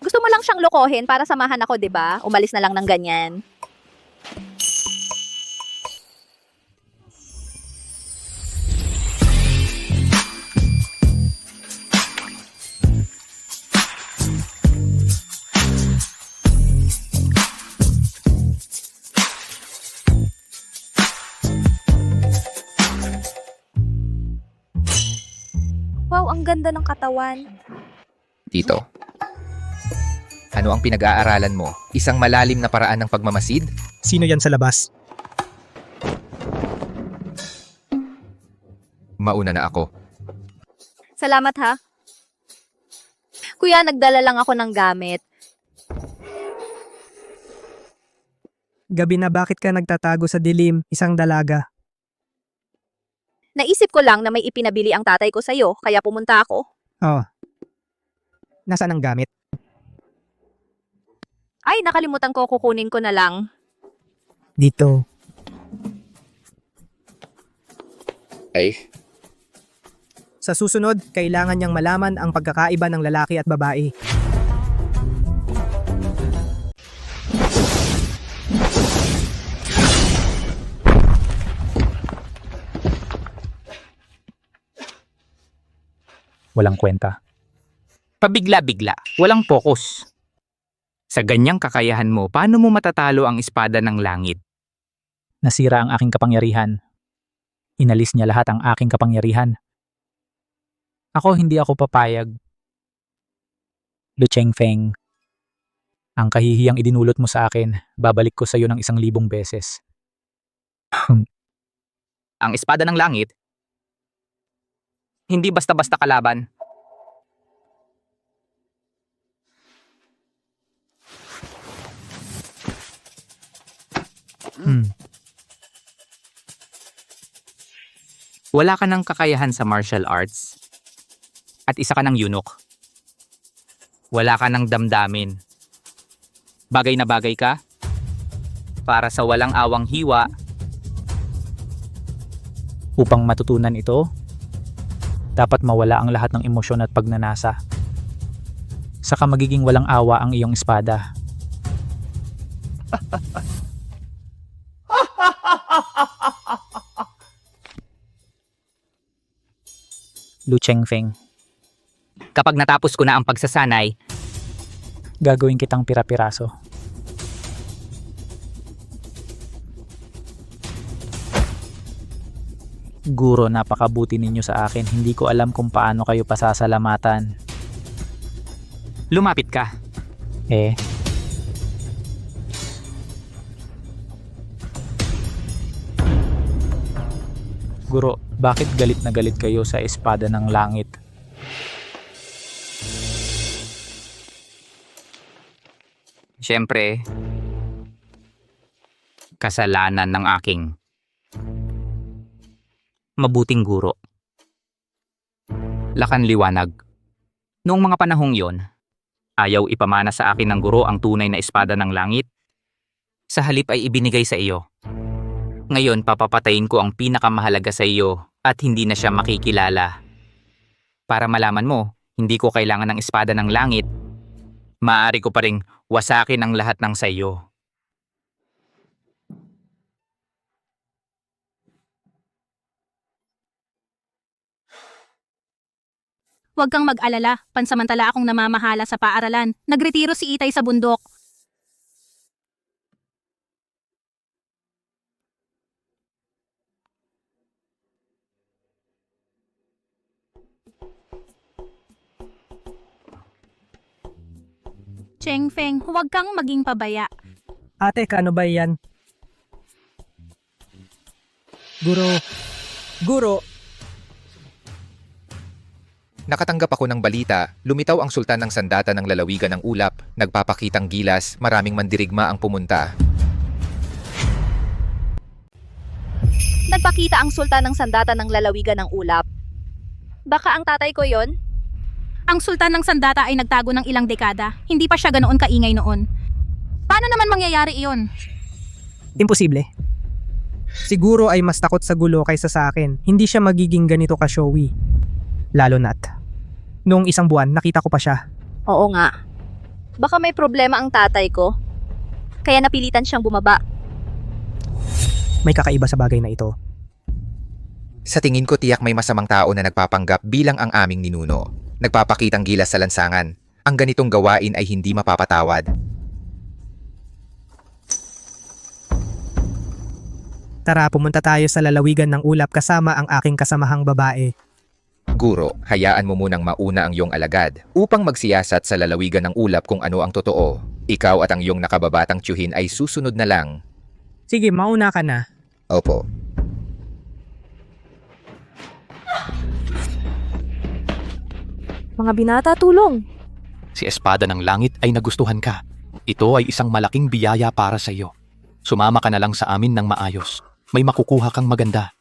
Gusto mo lang siyang lokohin para samahan ako, 'di ba? Umalis na lang ng ganyan. Wow, ang ganda ng katawan. Tito. Ano ang pinag-aaralan mo? Isang malalim na paraan ng pagmamasid? Sino yan sa labas? Mauna na ako. Salamat ha. Kuya, nagdala lang ako ng gamit. Gabi na, bakit ka nagtatago sa dilim, isang dalaga? Naisip ko lang na may ipinabili ang tatay ko sa'yo, kaya pumunta ako. Oh. Nasaan ang gamit? Ay, nakalimutan ko, kukunin ko na lang. Dito. Ay. Sa susunod, kailangan niyang malaman ang pagkakaiba ng lalaki at babae. Walang kwenta. Pabigla-bigla, walang focus. Sa ganyang kakayahan mo, paano mo matatalo ang espada ng langit? Nasira ang aking kapangyarihan. Inalis niya lahat ang aking kapangyarihan. Hindi ako papayag. Lu Chengfeng, ang kahihiyang idinulot mo sa akin, babalik ko sa iyo ng 1,000 beses. Ang espada ng langit, hindi basta-basta kalaban. Wala ka ng kakayahan sa martial arts. At isa ka ng eunuch. Wala ka ng damdamin. Bagay na bagay ka para sa walang awang hiwa. Upang matutunan ito, dapat mawala ang lahat ng emosyon at pagnanasa. Saka magiging walang awa ang iyong espada. Lu Chengfeng. Kapag natapos ko na ang pagsasanay, gagawin kitang pira-piraso. Guro, napakabuti ninyo sa akin. Hindi ko alam kung paano kayo pasasalamatan. Lumapit ka. Guro, bakit galit na galit kayo sa espada ng langit? Siyempre, kasalanan ng aking mabuting guro. Lakan liwanag. Noong mga panahong yon, ayaw ipamana sa akin ng guro ang tunay na espada ng langit. Sa halip ay ibinigay sa iyo. Ngayon papapatayin ko ang pinakamahalaga sa iyo at hindi na siya makikilala. Para malaman mo, hindi ko kailangan ng espada ng langit. Maaari ko pa ring wasakin ang lahat ng sa iyo. Huwag kang mag-alala, pansamantala akong namamahala sa paaralan. Nagretiro si Itay sa bundok. Cheng Feng, huwag kang maging pabaya. Ate, kaano ba yan? Guro, Nakatanggap ako ng balita, lumitaw ang sultan ng sandata ng lalawigan ng ulap, nagpapakitang gilas, maraming mandirigma ang pumunta. Nagpakita ang sultan ng sandata ng lalawigan ng ulap. Baka ang tatay ko yon? Ang sultan ng sandata ay nagtago ng ilang dekada. Hindi pa siya ganoon kaingay noon. Paano naman mangyayari iyon? imposible. Siguro ay mas takot sa gulo kaysa sa akin. Hindi siya magiging ganito ka-showy. Lalo na't noong isang buwan, nakita ko pa siya. Oo nga. Baka may problema ang tatay ko. Kaya napilitan siyang bumaba. May kakaiba sa bagay na ito. Sa tingin ko tiyak may masamang tao na nagpapanggap bilang ang aming ninuno. Nagpapakitang gilas sa lansangan. Ang ganitong gawain ay hindi mapapatawad. Tara, pumunta tayo sa lalawigan ng ulap kasama ang aking kasamahang babae. Guro, hayaan mo munang mauna ang iyong alagad upang magsiyasat sa lalawigan ng ulap kung ano ang totoo. Ikaw at ang iyong nakababatang tiyuhin ay susunod na lang. Sige, mauna ka na. Opo. Mga binata, tulong! Si Espada ng Langit ay nagustuhan ka. Ito ay isang malaking biyaya para sa iyo. Sumama ka na lang sa amin ng maayos. May makukuha kang maganda.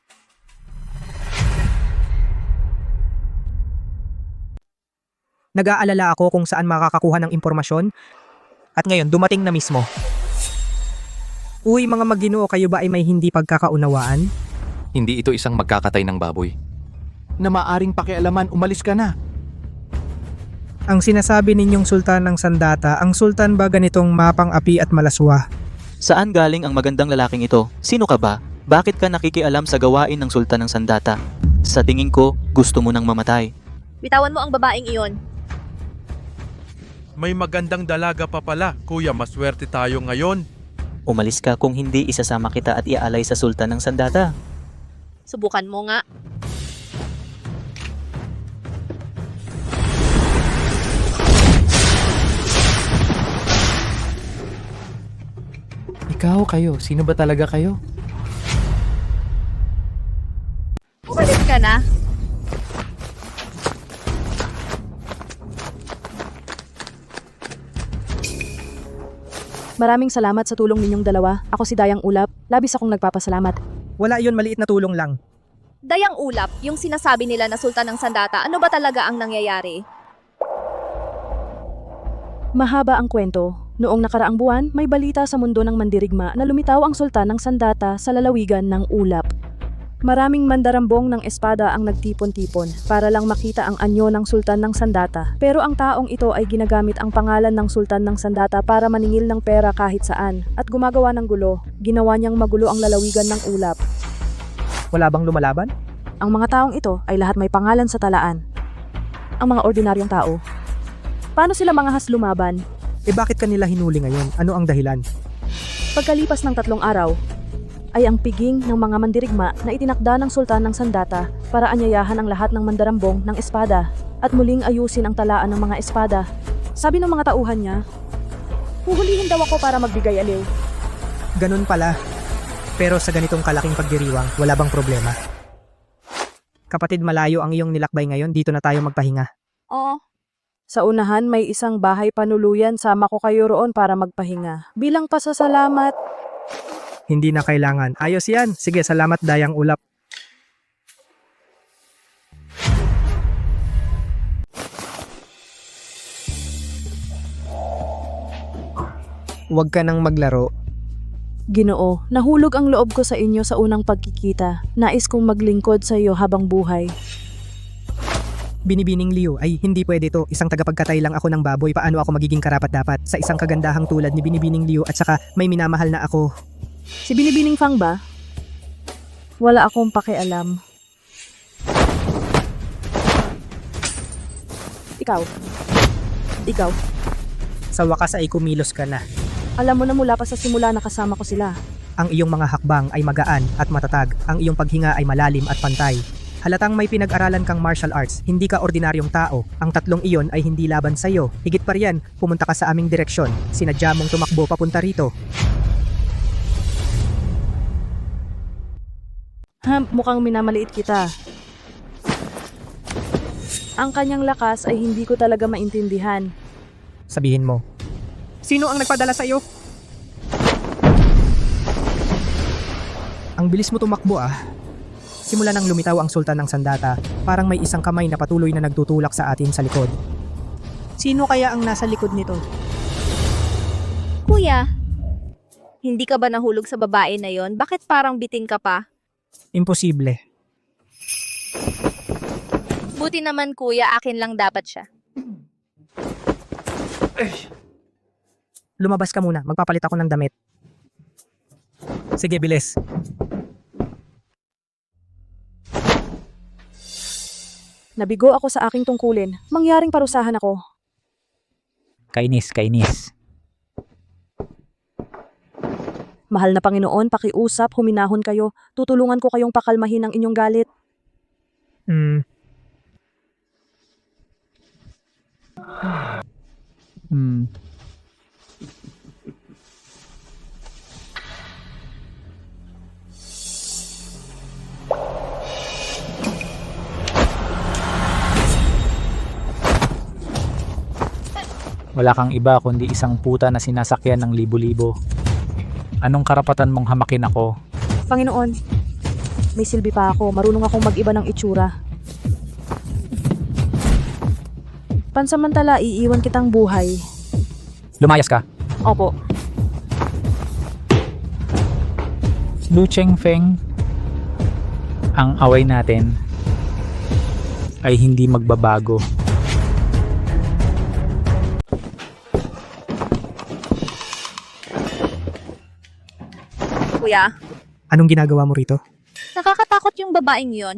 Nag-aalala ako kung saan makakakuha ng impormasyon. At ngayon, dumating na mismo. Uy, mga maginoo, kayo ba ay may hindi pagkakaunawaan? Hindi ito isang magkakatay ng baboy. Na maaring pakialaman, umalis ka na. Ang sinasabi ninyong sultan ng sandata, ang sultan ba ganitong mapang-api at malaswa? Saan galing ang magandang lalaking ito? Sino ka ba? Bakit ka nakikialam sa gawain ng sultan ng sandata? Sa tingin ko, gusto mo nang mamatay. Bitawan mo ang babaeng iyon. May magandang dalaga pa pala. Kuya, maswerte tayo ngayon. Umalis ka kung hindi isasama kita at iaalay sa sultan ng sandata. Subukan mo nga. Ikaw kayo, sino ba talaga kayo? Umalis ka na. Maraming salamat sa tulong ninyong dalawa. Ako si Dayang Ulap. Labis akong nagpapasalamat. Wala yun, maliit na tulong lang. Dayang Ulap, yung sinasabi nila na sultan ng sandata, ano ba talaga ang nangyayari? Mahaba ang kwento. Noong nakaraang buwan, may balita sa mundo ng mandirigma na lumitaw ang sultan ng sandata sa lalawigan ng ulap. Maraming mandarambong ng espada ang nagtipon-tipon para lang makita ang anyo ng sultan ng sandata. Pero ang taong ito ay ginagamit ang pangalan ng sultan ng sandata para maningil ng pera kahit saan at gumagawa ng gulo. Ginawa niyang magulo ang lalawigan ng ulap. Wala bang lumalaban? Ang mga taong ito ay lahat may pangalan sa talaan. Ang mga ordinaryong tao. Paano sila mangahas lumaban? Bakit kanila hinuli ngayon? Ano ang dahilan? Pagkalipas ng 3 araw, ay ang piging ng mga mandirigma na itinakda ng sultan ng sandata para anyayahan ang lahat ng mandarambong ng espada at muling ayusin ang talaan ng mga espada. Sabi ng mga tauhan niya, huhulihin daw ako para magbigay aliw. Ganun pala. Pero sa ganitong kalaking pagdiriwang, wala bang problema? Kapatid, malayo ang iyong nilakbay ngayon, dito na tayo magpahinga. Oo. Sa unahan may isang bahay panuluyan, sama ko kayo roon para magpahinga. Bilang pasasalamat, Hindi na kailangan. Ayos yan. Sige, salamat Dayang Ulap. Huwag ka nang maglaro. Ginoo, nahulog ang loob ko sa inyo sa unang pagkikita. Nais kong maglingkod sa iyo habang buhay. Binibining Liu, ay hindi pwede to. Isang tagapagkatay lang ako ng baboy. Paano ako magiging karapat-dapat sa isang kagandahang tulad ni Binibining Liu at saka may minamahal na ako? Si Binibining Fang ba? Wala akong pakialam. Ikaw. Ikaw. Sa wakas ay kumilos ka na. Alam mo na mula pa sa simula na kasama ko sila. Ang iyong mga hakbang ay magaan at matatag. Ang iyong paghinga ay malalim at pantay. Halatang may pinag-aralan kang martial arts, hindi ka ordinaryong tao. Ang tatlong iyon ay hindi laban sa iyo. Higit pa riyan, pumunta ka sa aming direksyon. Sinadya mong tumakbo papunta rito. Mukhang minamaliit kita. Ang kanyang lakas ay hindi ko talaga maintindihan. Sabihin mo. Sino ang nagpadala sa iyo? Ang bilis mo tumakbo ah. Simula nang lumitaw ang sultan ng Sandata, parang may isang kamay na patuloy na nagtutulak sa atin sa likod. Sino kaya ang nasa likod nito? Kuya, hindi ka ba nahulog sa babae na yon? Bakit parang biting ka pa? Imposible. Buti naman kuya, akin lang dapat siya. Lumabas ka muna, magpapalit ako ng damit. Sige, bilis. Nabigo ako sa aking tungkulin. Mangyaring parusahan ako. Kainis, kainis. Mahal na Panginoon, pakiusap, huminahon kayo. Tutulungan ko kayong pakalmahin ang inyong galit. Wala kang iba kundi isang puta na sinasakyan ng libo-libo. Anong karapatan mong hamakin ako? Panginoon, may silbi pa ako. Marunong akong mag-iba ng itsura. Pansamantala, iiwan kitang buhay. Lumayas ka. Opo. Lu Chengfeng, ang away natin ay hindi magbabago. Kuya, Anong ginagawa mo rito? nakakatakot yung babaeng yon.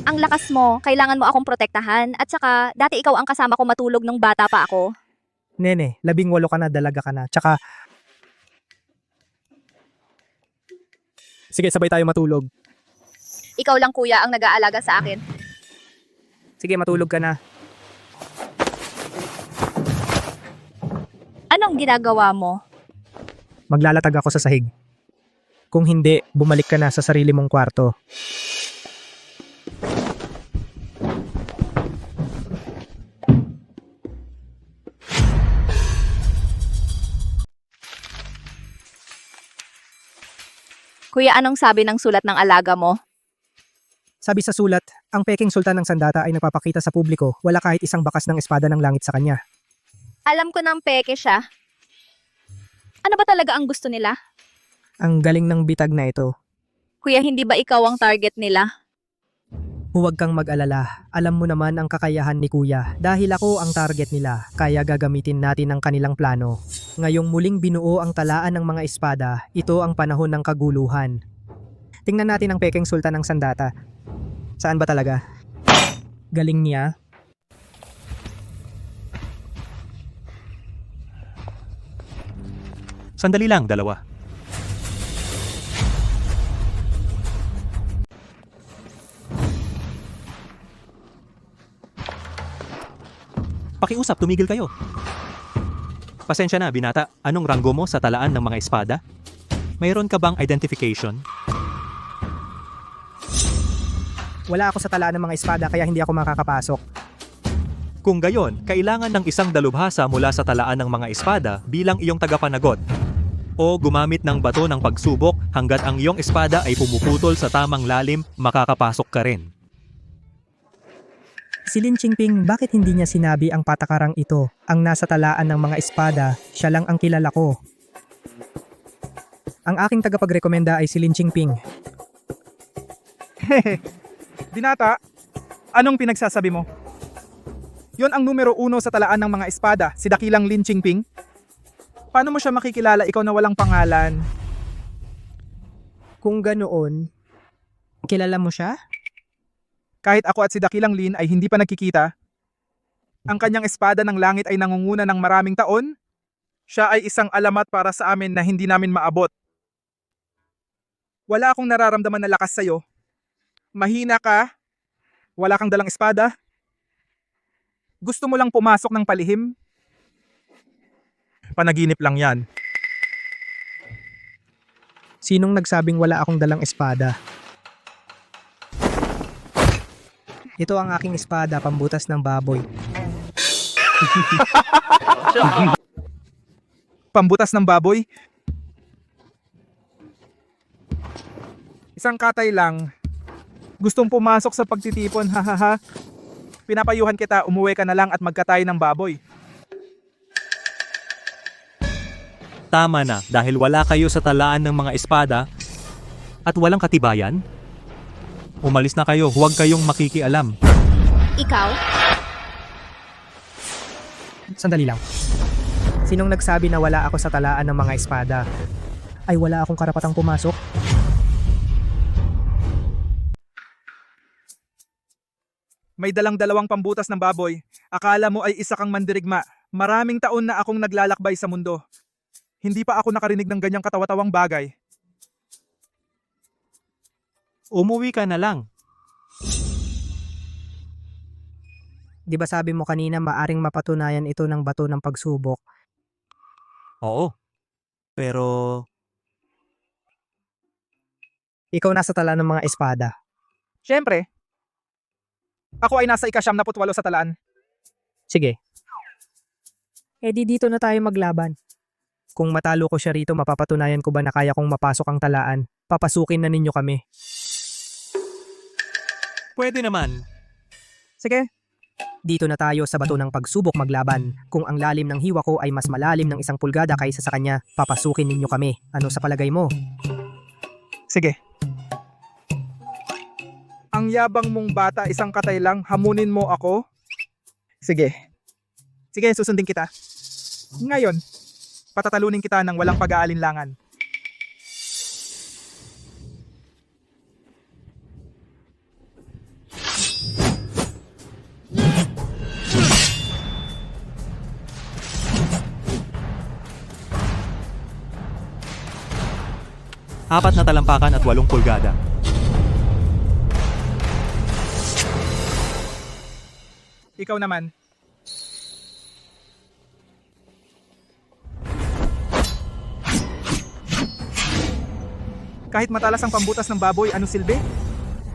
Ang lakas mo, kailangan mo akong protektahan. At saka, dati ikaw ang kasama ko matulog nung bata pa ako. Nene, 18 ka na, dalaga ka na. Tsaka... Sige, sabay tayo matulog. Ikaw lang kuya ang nag-aalaga sa akin. Sige, matulog ka na. Anong ginagawa mo? Maglalatag ako sa sahig. Kung hindi, bumalik ka na sa sarili mong kwarto. Kuya, anong sabi ng sulat ng alaga mo? Sabi sa sulat, ang peking sultan ng Sandata ay nagpapakita sa publiko, wala kahit isang bakas ng espada ng langit sa kanya. Alam ko ng peke siya. Ano ba talaga ang gusto nila? Ang galing ng bitag na ito. Kuya, hindi ba ikaw ang target nila? Huwag kang mag-alala, alam mo naman ang kakayahan ni Kuya. Dahil ako ang target nila, kaya gagamitin natin ang kanilang plano. Ngayong muling binuo ang talaan ng mga espada, ito ang panahon ng kaguluhan. Tingnan natin ang peking sultan ng Sandata. Saan ba talaga? Galing niya. Sandali lang, dalawa. Pakiusap, tumigil kayo. Pasensya na, binata. Anong ranggo mo sa talaan ng mga espada? Mayroon ka bang identification? Wala ako sa talaan ng mga espada kaya hindi ako makakapasok. Kung gayon, kailangan ng isang dalubhasa mula sa talaan ng mga espada bilang iyong tagapanagot. o gumamit ng bato ng pagsubok hanggat ang iyong espada ay pumuputol sa tamang lalim, makakapasok ka rin. Si Lin Qingping, bakit hindi niya sinabi ang patakarang ito? Ang nasa talaan ng mga espada, siya lang ang kilala ko. Ang aking tagapagrekomenda ay si Lin Qingping. Binata, anong pinagsasabi mo? Yon ang numero 1 sa talaan ng mga espada, si dakilang Lin Qingping. Paano mo siya makikilala, ikaw na walang pangalan? Kung ganoon, kilala mo siya? Kahit ako at si dakilang Lin ay hindi pa nagkikita, ang kanyang espada ng langit ay nangunguna ng maraming taon. Siya ay isang alamat para sa amin na hindi namin maabot. Wala akong nararamdaman na lakas sa'yo. Mahina ka, wala kang dalang espada. Gusto mo lang pumasok ng palihim? Panaginip lang yan. Sinong nagsabing wala akong dalang espada? Ito ang aking espada, pambutas ng baboy. Pambutas ng baboy? Isang katay lang. Gustong pumasok sa pagtitipon, hahaha. Pinapayuhan kita, umuwi ka na lang at magkatay ng baboy. Tama na dahil wala kayo sa talaan ng mga espada at walang katibayan. Umalis na kayo, huwag kayong makikialam. Ikaw? Sandali lang. Sinong nagsabi na wala ako sa talaan ng mga espada? Ay wala akong karapatang pumasok? May dalang-dalawang pambutas ng baboy. Akala mo ay isa kang mandirigma. Maraming taon na akong naglalakbay sa mundo. Hindi pa ako nakarinig ng ganyang katawa-tawang bagay. Umuwi ka na lang. Di ba sabi mo kanina maaring mapatunayan ito ng bato ng pagsubok? Oo. Pero ikaw nasa tala ng mga espada. Siyempre. Ako ay nasa ika-98 sa talaan. Sige. Eh di dito na tayo maglaban. Kung matalo ko siya rito, mapapatunayan ko ba na kaya kong mapasok ang talaan? Papasukin na ninyo kami. pwede naman. Sige. Dito na tayo sa bato ng pagsubok maglaban. Kung ang lalim ng hiwa ko ay mas malalim ng 1 pulgada kaysa sa kanya, papasukin ninyo kami. Ano sa palagay mo? Sige. Ang yabang mong bata, isang katay lang, hamunin mo ako? Sige. Sige, susundin kita. Ngayon, patatalunin kita ng walang pag-aalinlangan. Apat na talampakan at 8 pulgada. Ikaw naman. Kahit matalas ang pambutas ng baboy, ano silbi?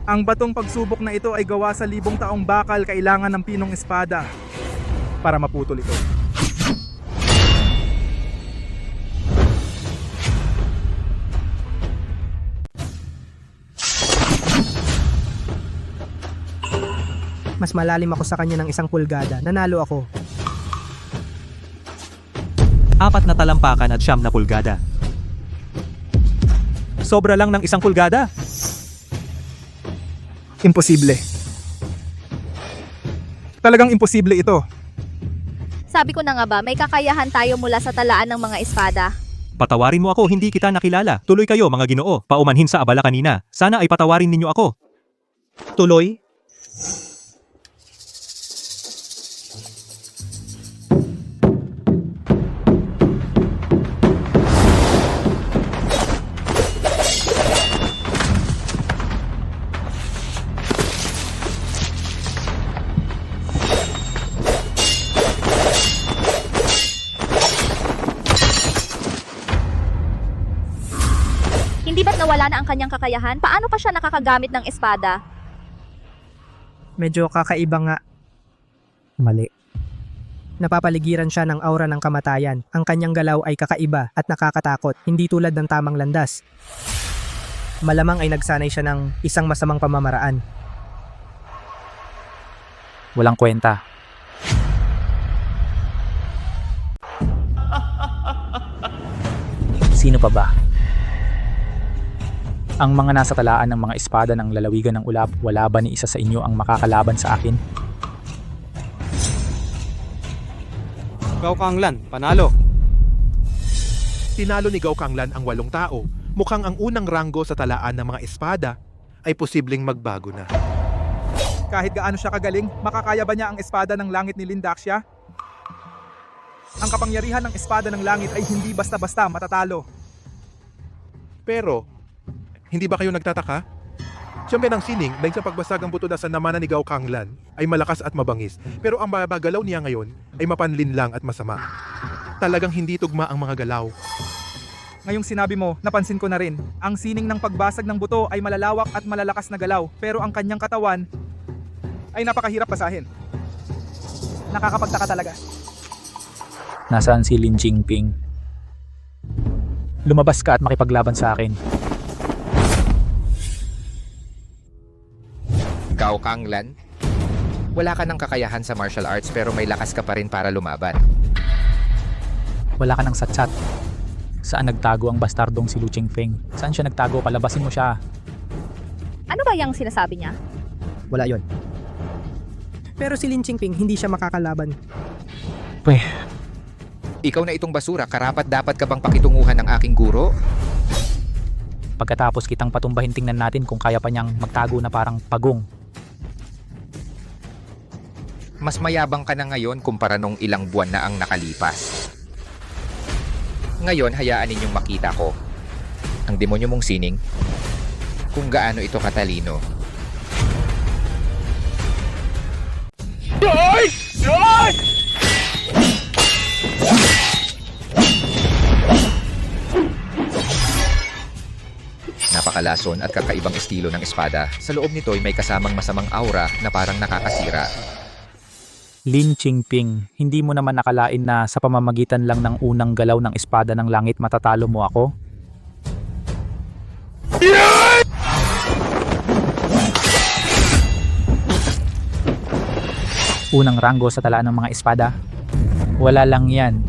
Ang batong pagsubok na ito ay gawa sa 1000 taong bakal, kailangan ng pinong espada para maputol ito. Mas malalim ako sa kanya ng 1 pulgada. Nanalo ako. 4 na talampakan at 9 na pulgada. Sobra lang ng 1 pulgada. Imposible. Talagang imposible ito. Sabi ko na nga ba, may kakayahan tayo mula sa talaan ng mga espada. Patawarin mo ako, hindi kita nakilala. Tuloy kayo mga Ginoo, paumanhin sa abala kanina. Sana ay patawarin ninyo ako. Tuloy? Hindi ba't nawala na ang kanyang kakayahan? Paano pa siya nakakagamit ng espada? Medyo kakaiba nga. Mali. Napapaligiran siya ng aura ng kamatayan. Ang kanyang galaw ay kakaiba at nakakatakot, hindi tulad ng tamang landas. Malamang ay nagsanay siya ng isang masamang pamamaraan. Walang kwenta. Sino pa ba? Ang mga nasa talaan ng mga espada ng lalawigan ng ulap, wala ba ni isa sa inyo ang makakalaban sa akin? Gao Kanglan, panalo. Tinalo ni Gao Kanglan ang 8 tao. Mukhang ang unang ranggo sa talaan ng mga espada ay posibleng magbago na. Kahit gaano siya kagaling, makakaya ba niya ang espada ng langit ni Lindaxia? Ang kapangyarihan ng espada ng langit ay hindi basta-basta matatalo. Pero, hindi ba kayo nagtataka? Champion ng sining dahil sa pagbasagang buto na sa namana ni Gao Kanglan ay malakas at mabangis. Pero ang babagalaw niya ngayon ay mapanlin lang at masama. Talagang hindi tugma ang mga galaw. Ngayong sinabi mo, napansin ko na rin. Ang sining ng pagbasag ng buto ay malalawak at malalakas na galaw. Pero ang kanyang katawan ay napakahirap basahin. Nakakapagtaka talaga. Nasaan si Lin Jingping? Lumabas ka at makipaglaban sa akin. Gao Kanglan, wala ka ng kakayahan sa martial arts pero may lakas ka pa rin para lumaban. Wala ka ng satsat. Saan nagtago ang bastardong si Lu Chengfeng? Saan siya nagtago? Palabasin mo siya. Ano ba yung sinasabi niya? Wala yon. Pero si Lin Jingping hindi siya makakalaban. Pweh. Ikaw na itong basura, karapat dapat ka bang pakitunguhan ng aking guro? Pagkatapos kitang patumbahin, tingnan natin kung kaya pa niyang magtago na parang pagong. Mas mayabang ka na ngayon kumpara nung ilang buwan na ang nakalipas. Ngayon, hayaan ninyong makita ko ang demonyo mong sining kung gaano ito katalino. Napakalason at kakaibang estilo ng espada. Sa loob nito ay may kasamang masamang aura na parang nakakasira. Lin Jingping, hindi mo naman nakalain na sa pamamagitan lang ng unang galaw ng espada ng langit matatalo mo ako? Unang ranggo sa talaan ng mga espada? Wala lang yan.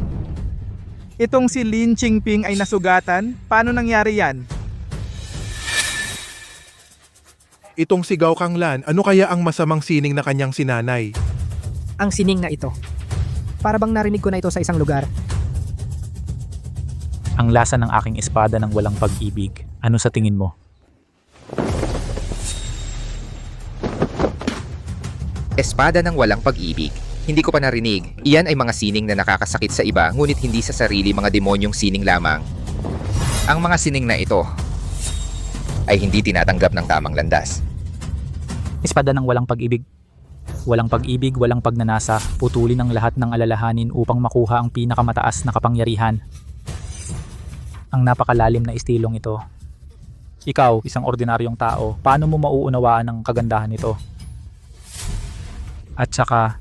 Itong si Lin Jingping ay nasugatan? Paano nangyari yan? Itong si Gao Kanglan, ano kaya ang masamang sining na kanyang sinanay? Ang sining na ito. Para bang narinig ko na ito sa isang lugar. Ang lasa ng aking espada ng walang pag-ibig. Ano sa tingin mo? Espada ng walang pag-ibig. Hindi ko pa narinig. Iyan ay mga sining na nakakasakit sa iba, ngunit hindi sa sarili, mga demonyong sining lamang. Ang mga sining na ito ay hindi tinatanggap ng tamang landas. Espada ng walang pag-ibig. Walang pag-ibig, walang pagnanasa, putulin ang lahat ng alalahanin upang makuha ang pinakamataas na kapangyarihan. Ang napakalalim na estilong ito. Ikaw, isang ordinaryong tao, paano mo mauunawaan ang kagandahan nito? At saka,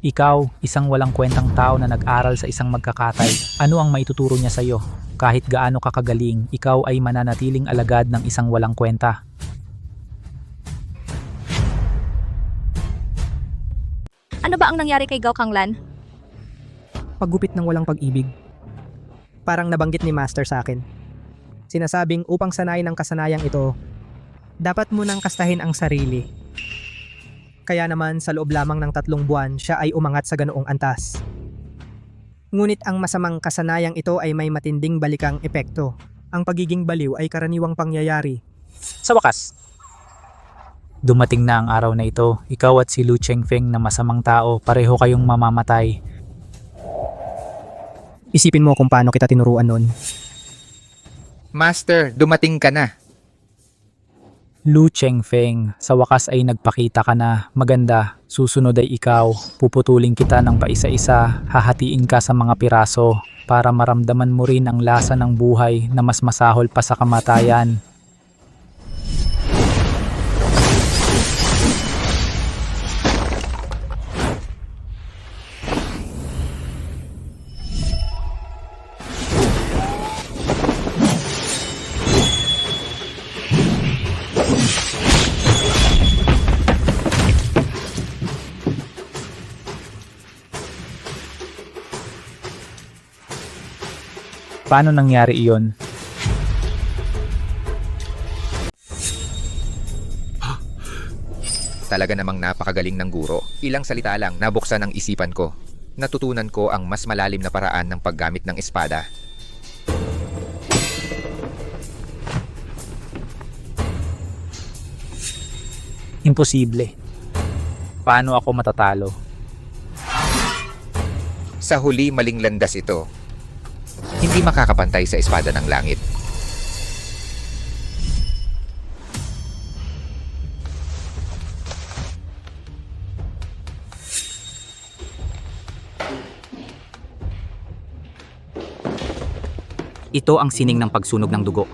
ikaw, isang walang kwentang tao na nag-aral sa isang magkakatay, ano ang maituturo niya sa iyo? Kahit gaano kakagaling, ikaw ay mananatiling alagad ng isang walang kwenta. Ano ba ang nangyari kay Gao Kanglan? Paggupit ng walang pag-ibig. Parang nabanggit ni Master sa akin. Sinasabing upang sanayin ang kasanayang ito, dapat mo nang kastahin ang sarili. Kaya naman sa loob lamang ng 3 buwan, siya ay umangat sa ganoong antas. Ngunit ang masamang kasanayang ito ay may matinding balikang epekto. Ang pagiging baliw ay karaniwang pangyayari. Sa wakas, dumating na ang araw na ito. Ikaw at si Lu Chengfeng na masamang tao, pareho kayong mamamatay. Isipin mo kung paano kita tinuruan nun. Master, dumating ka na. Lu Chengfeng, sa wakas ay nagpakita ka na. Maganda, susunod ay ikaw. Puputulin kita ng paisa-isa, hahatiin ka sa mga piraso para maramdaman mo rin ang lasa ng buhay na mas masahol pa sa kamatayan. Paano nangyari iyon? Talaga namang napakagaling ng guro. Ilang salita lang, nabuksan ang isipan ko. Natutunan ko ang mas malalim na paraan ng paggamit ng espada. Imposible. Paano ako matatalo? Sa huli, maling landas ito. Hindi makakapantay sa espada ng langit. Ito ang sining ng pagsunog ng dugo.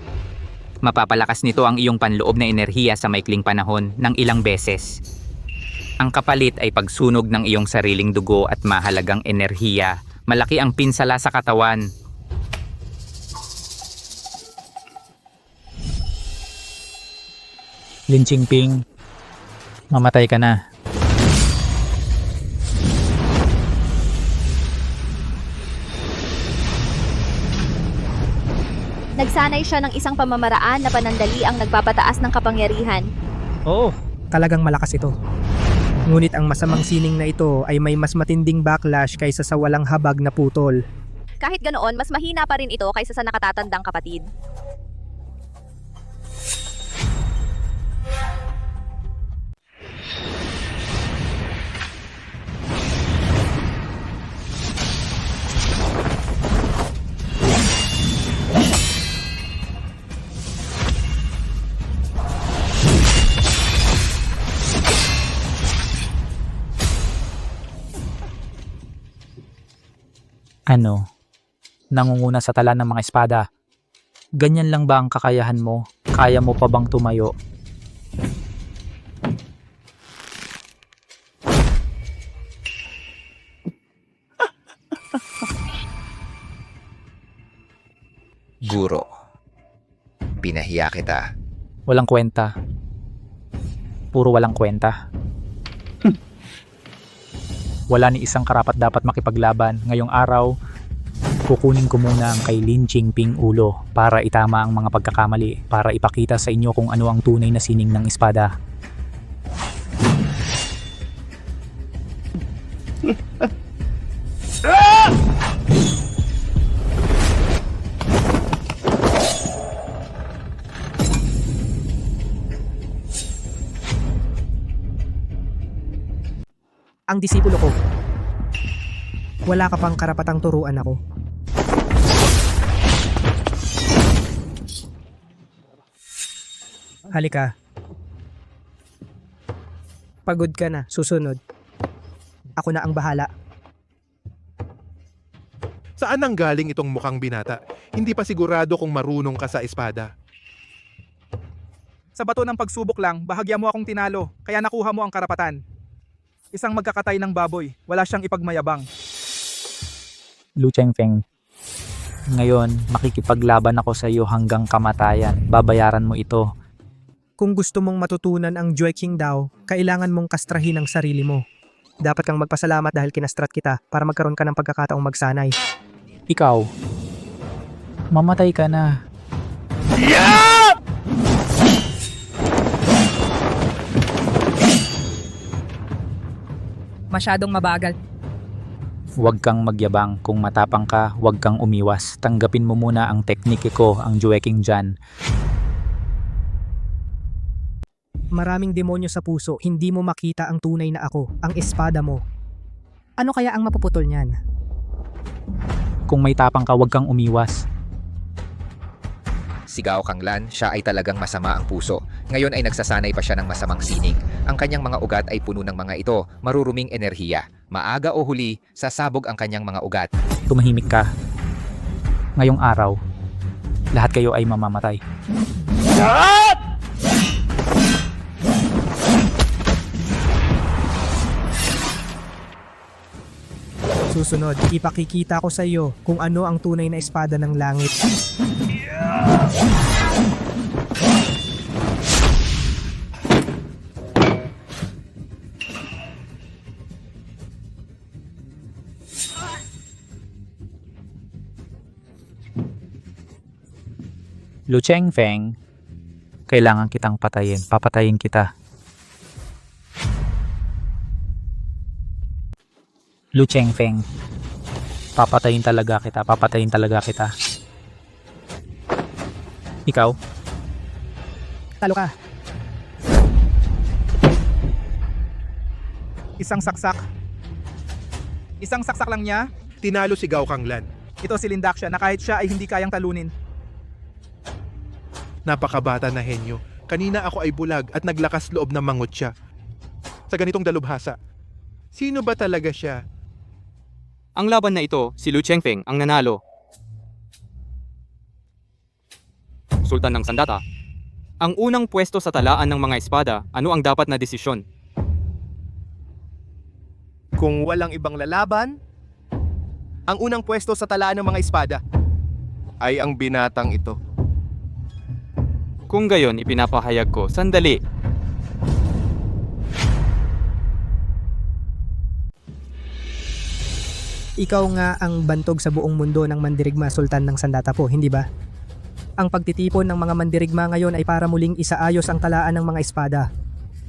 Mapapalakas nito ang iyong panloob na enerhiya sa maikling panahon ng ilang beses. Ang kapalit ay pagsunog ng iyong sariling dugo at mahalagang enerhiya. Malaki ang pinsala sa katawan. Lin Qingping, mamatay ka na. Nagsanay siya ng isang pamamaraan na panandali ang nagpapataas ng kapangyarihan. Oo, talagang malakas ito. Ngunit ang masamang sining na ito ay may mas matinding backlash kaysa sa walang habag na putol. Kahit ganoon, mas mahina pa rin ito kaysa sa nakatatandang kapatid. Ano? Nangunguna sa tala ng mga espada. Ganyan lang ba ang kakayahan mo? Kaya mo pa bang tumayo? Guro, pinahiya kita. Walang kwenta. Puro walang kwenta. Wala ni isang karapat dapat makipaglaban. Ngayong araw, kukunin ko muna ang kay Lin Qingping ulo para itama ang mga pagkakamali, para ipakita sa inyo kung ano ang tunay na sining ng espada. Ang disipulo ko. Wala ka pang karapatang turuan ako. Halika. Pagod ka na, susunod. Ako na ang bahala. Saan nang galing itong mukhang binata? Hindi pa sigurado kung marunong ka sa espada. Sa bato ng pagsubok lang, bahagya mo akong tinalo, kaya nakuha mo ang karapatan. Isang magkakatay ng baboy, wala siyang ipagmayabang. Lu Chengfeng, ngayon makikipaglaban ako sa iyo hanggang kamatayan. Babayaran mo ito. Kung gusto mong matutunan ang Jue King Dao, kailangan mong kastrahin ang sarili mo. Dapat kang magpasalamat dahil kinastrat kita para magkaroon ka ng pagkakataong magsanay. Ikaw, mamatay ka na. Masyadong mabagal. Huwag kang magyabang. Kung matapang ka, huwag kang umiwas. Tanggapin mo muna ang teknike ko, ang Jue King Jan. Maraming demonyo sa puso, hindi mo makita ang tunay na ako, ang espada mo. Ano kaya ang mapuputol niyan? Kung may tapang ka, huwag kang umiwas. Si Gao Kanglan, siya ay talagang masama ang puso. Ngayon ay nagsasanay pa siya ng masamang sining. Ang kanyang mga ugat ay puno ng mga ito, maruruming enerhiya. Maaga o huli, sasabog ang kanyang mga ugat. Tumahimik ka. Ngayong araw, lahat kayo ay mamamatay. Susunod, ipakikita ko sa iyo kung ano ang tunay na espada ng langit. Lu Chengfeng, kailangan kitang patayin. Papatayin kita. Lu Chengfeng, papatayin talaga kita. Papatayin talaga kita. Ikaw? Talo ka. Isang saksak. Isang saksak lang niya. Tinalo si Gao Kanglan. Ito si Lindaksha na kahit siya ay hindi kayang talunin. Napakabata na henyo. Kanina ako ay bulag at naglakas loob ng mangot siya. Sa ganitong dalubhasa. Sino ba talaga siya? Ang laban na ito, si Lu Chengfeng ang nanalo. Sultan ng Sandata. Ang unang pwesto sa talaan ng mga espada, ano ang dapat na desisyon? Kung walang ibang lalaban, ang unang pwesto sa talaan ng mga espada ay ang binatang ito. Kung gayon, ipinapahayag ko, sandali. Ikaw nga ang bantog sa buong mundo ng mandirigma, Sultan ng Sandata po, hindi ba? Ang pagtitipon ng mga mandirigma ngayon ay para muling isaayos ang talaan ng mga espada.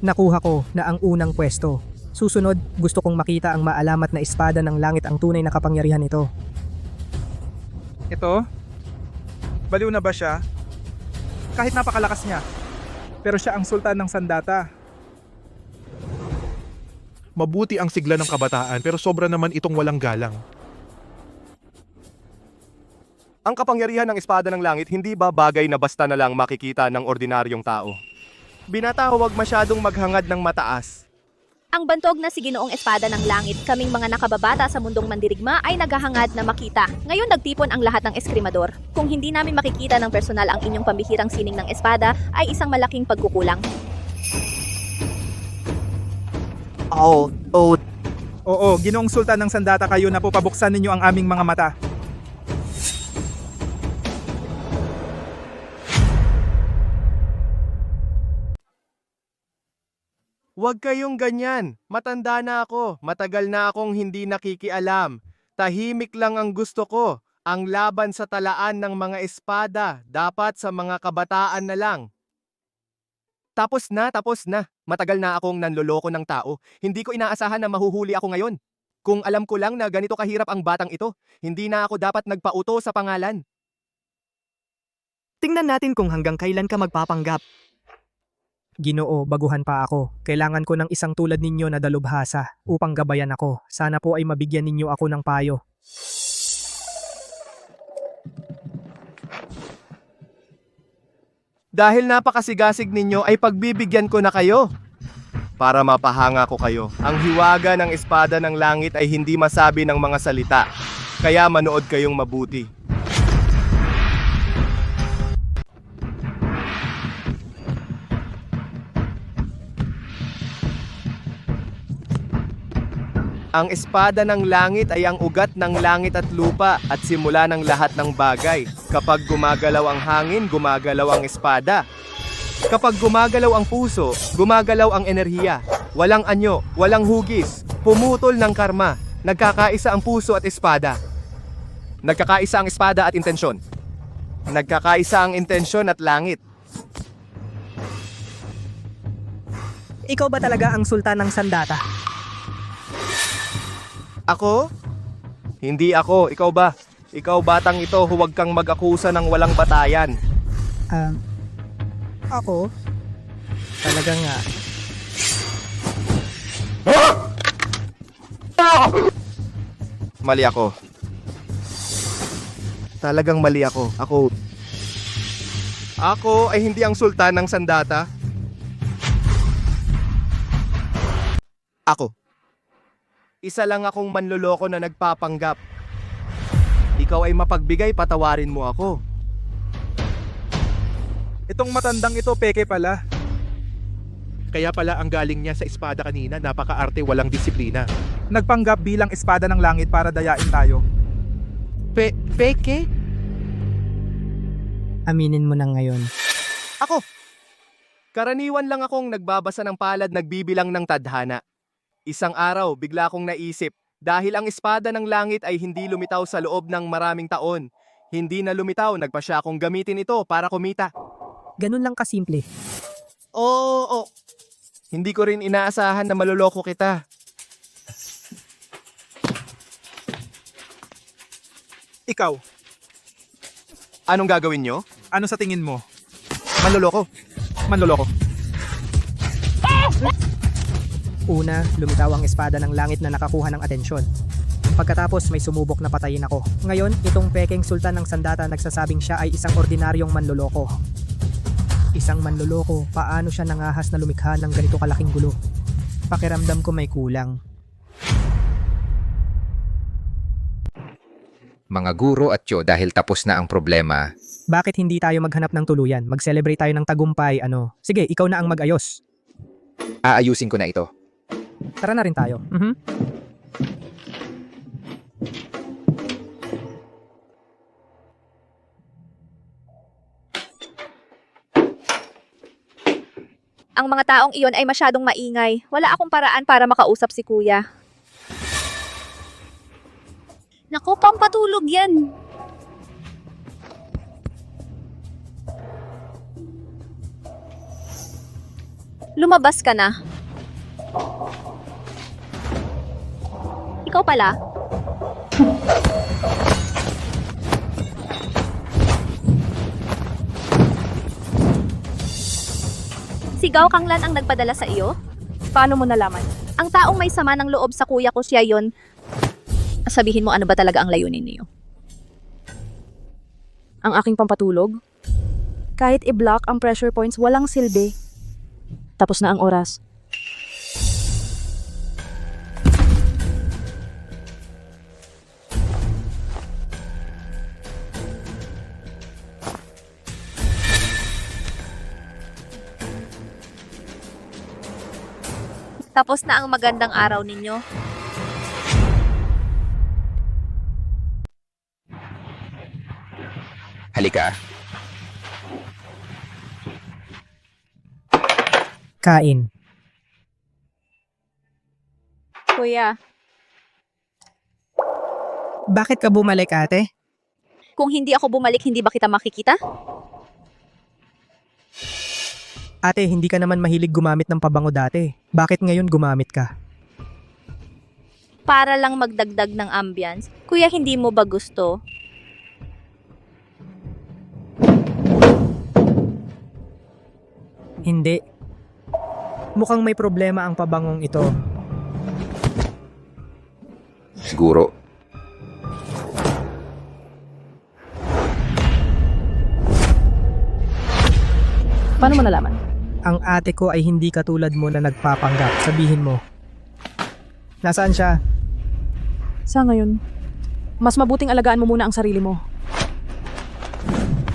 Nakuha ko na ang unang pwesto. Susunod, gusto kong makita ang maalamat na espada ng langit ang tunay na kapangyarihan nito. Ito? Baliw na ba siya? Kahit napakalakas niya. Pero siya ang sultan ng Sandata. Mabuti ang sigla ng kabataan pero sobra naman itong walang galang. Ang kapangyarihan ng espada ng langit hindi ba bagay na basta na lang makikita ng ordinaryong tao? Binata, huwag masyadong maghangad ng mataas. Ang bantog na si Ginoong Espada ng Langit, kaming mga nakababata sa mundong mandirigma ay naghahangad na makita. Ngayon nagtipon ang lahat ng eskrimador. Kung hindi namin makikita ng personal ang inyong pambihirang sining ng espada, ay isang malaking pagkukulang. Oo, Ginoong Sultan ng Sandata kayo na po, pabuksan ninyo ang aming mga mata. Huwag kayong ganyan. Matanda na ako. Matagal na akong hindi nakikialam. Tahimik lang ang gusto ko. Ang laban sa talaan ng mga espada, dapat sa mga kabataan na lang. Tapos na. Matagal na akong nanloloko ng tao. Hindi ko inaasahan na mahuhuli ako ngayon. Kung alam ko lang na ganito kahirap ang batang ito, hindi na ako dapat nagpauto sa pangalan. Tingnan natin kung hanggang kailan ka magpapanggap. Ginoo, baguhan pa ako. Kailangan ko ng isang tulad ninyo na dalubhasa upang gabayan ako. Sana po ay mabigyan ninyo ako ng payo. Dahil napakasigasig ninyo ay pagbibigyan ko na kayo. Para mapahanga ko kayo. Ang hiwaga ng espada ng langit ay hindi masabi ng mga salita. Kaya manood kayong mabuti. Ang espada ng langit ay ang ugat ng langit at lupa at simula ng lahat ng bagay. Kapag gumagalaw ang hangin, gumagalaw ang espada. Kapag gumagalaw ang puso, gumagalaw ang enerhiya. Walang anyo, walang hugis, pumutol ng karma. Nagkakaisa ang puso at espada. Nagkakaisa ang espada at intensyon. Nagkakaisa ang intensyon at langit. Ikaw ba talaga ang Sultan ng Sandata? Ako? Hindi ako. Ikaw ba? Ikaw batang ito, huwag kang mag-akusa ng walang batayan. Ako? Talaga nga. Mali ako. Talagang mali ako. Ako ay hindi ang sultan ng Sandata. Ako. Isa lang akong manloloko na nagpapanggap. Ikaw ay mapagbigay, patawarin mo ako. Itong matandang ito, peke pala. Kaya pala ang galing niya sa espada kanina, napaka-arte, walang disiplina. Nagpanggap bilang espada ng langit para dayain tayo. Peke? Aminin mo na ngayon. Ako. Karaniwan lang akong nagbabasa ng palad, nagbibilang ng tadhana. Isang araw, bigla kong naisip, dahil ang espada ng langit ay hindi lumitaw sa loob ng maraming taon, Hindi na lumitaw, nagpa siya akong gamitin ito para kumita. Ganun lang kasimple. Oo. Hindi ko rin inaasahan na maluloko kita. Ikaw, Anong gagawin nyo? ano sa tingin mo? Manloloko. Manloloko. Una, lumitaw ang espada ng langit na nakakuha ng atensyon. Pagkatapos may sumubok na patayin ako. Ngayon, itong pekeng sultan ng sandata nagsasabing siya ay isang ordinaryong manloloko. Isang manloloko, paano siya nangahas na lumikha ng ganito kalaking gulo? Pakiramdam ko may kulang. Mga guro at tyo, dahil tapos na ang problema, Bakit hindi tayo maghanap ng tuluyan? Mag-celebrate tayo ng tagumpay, ano? Sige, ikaw na ang mag-ayos. aayusin ko na ito. Tara na rin tayo. Ang mga taong iyon ay masyadong maingay. Wala akong paraan para makausap si kuya. Naku, pampatulog yan. Lumabas ka na. Ikaw pala. Si Gao Kanglan ang nagpadala sa iyo? Paano mo nalaman? Ang taong may sama ng loob sa kuya ko siya yon. Sabihin mo ano ba talaga ang layunin niyo? Ang aking pampatulog? Kahit i-block ang pressure points, walang silbi. Tapos na ang oras. Tapos na ang magandang araw ninyo. Halika. Kain. Kuya, Bakit ka bumalik, ate? kung hindi ako bumalik, hindi ba kita makikita? Ate, hindi ka naman mahilig gumamit ng pabango dati. Bakit ngayon gumamit ka? Para lang magdagdag ng ambience. Kuya, hindi mo ba gusto? Hindi. Mukhang may problema ang pabangong ito. Siguro. Paano mo nalaman? Ang ate ko ay hindi katulad mo na nagpapanggap. Sabihin mo. Nasaan siya? Sa ngayon, mas mabuting alagaan mo muna ang sarili mo.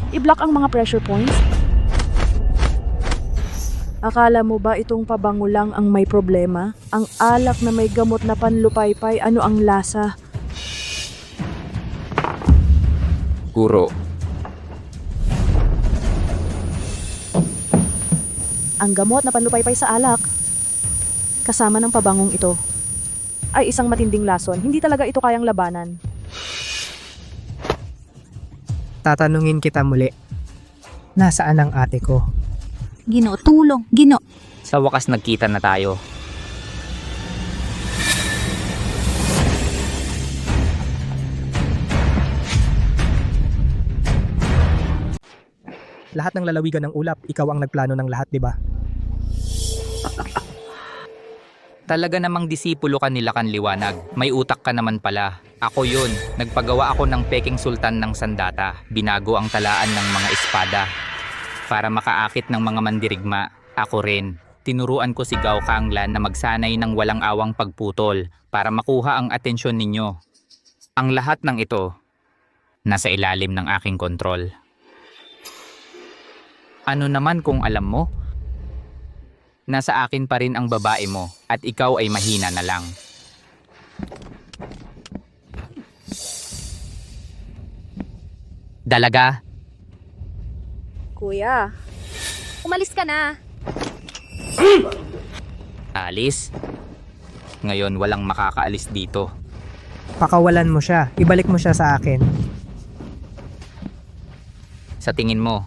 I-block ang mga pressure points. Akala mo ba itong pabango lang ang may problema? Ang alak na may gamot na panlupaypay, ano ang lasa? Guro. Ang gamot na panlupaypay sa alak, kasama ng pabangong ito, ay isang matinding lason. Hindi talaga ito kayang labanan. Tatanungin kita muli. Nasaan ang ate ko? Gino, tulong. Gino. Sa wakas nagkita na tayo. Lahat ng lalawigan ng ulap, ikaw ang nagplano ng lahat, di ba? Talaga namang disipulo ka nila Kanliwanag. May utak ka naman pala. Ako yun. Nagpagawa ako ng peking sultan ng sandata. Binago ang talaan ng mga espada. Para makaakit ng mga mandirigma, ako rin. Tinuruan ko si Gao Kanglan na magsanay ng walang awang pagputol para makuha ang atensyon ninyo. Ang lahat ng ito, nasa ilalim ng aking kontrol. Ano naman kung alam mo? Nasa akin pa rin ang babae mo at ikaw ay mahina na lang. Dalaga? Kuya, umalis ka na. Alis? Ngayon walang makakaalis dito. Pakawalan mo siya. Ibalik mo siya sa akin. Sa tingin mo,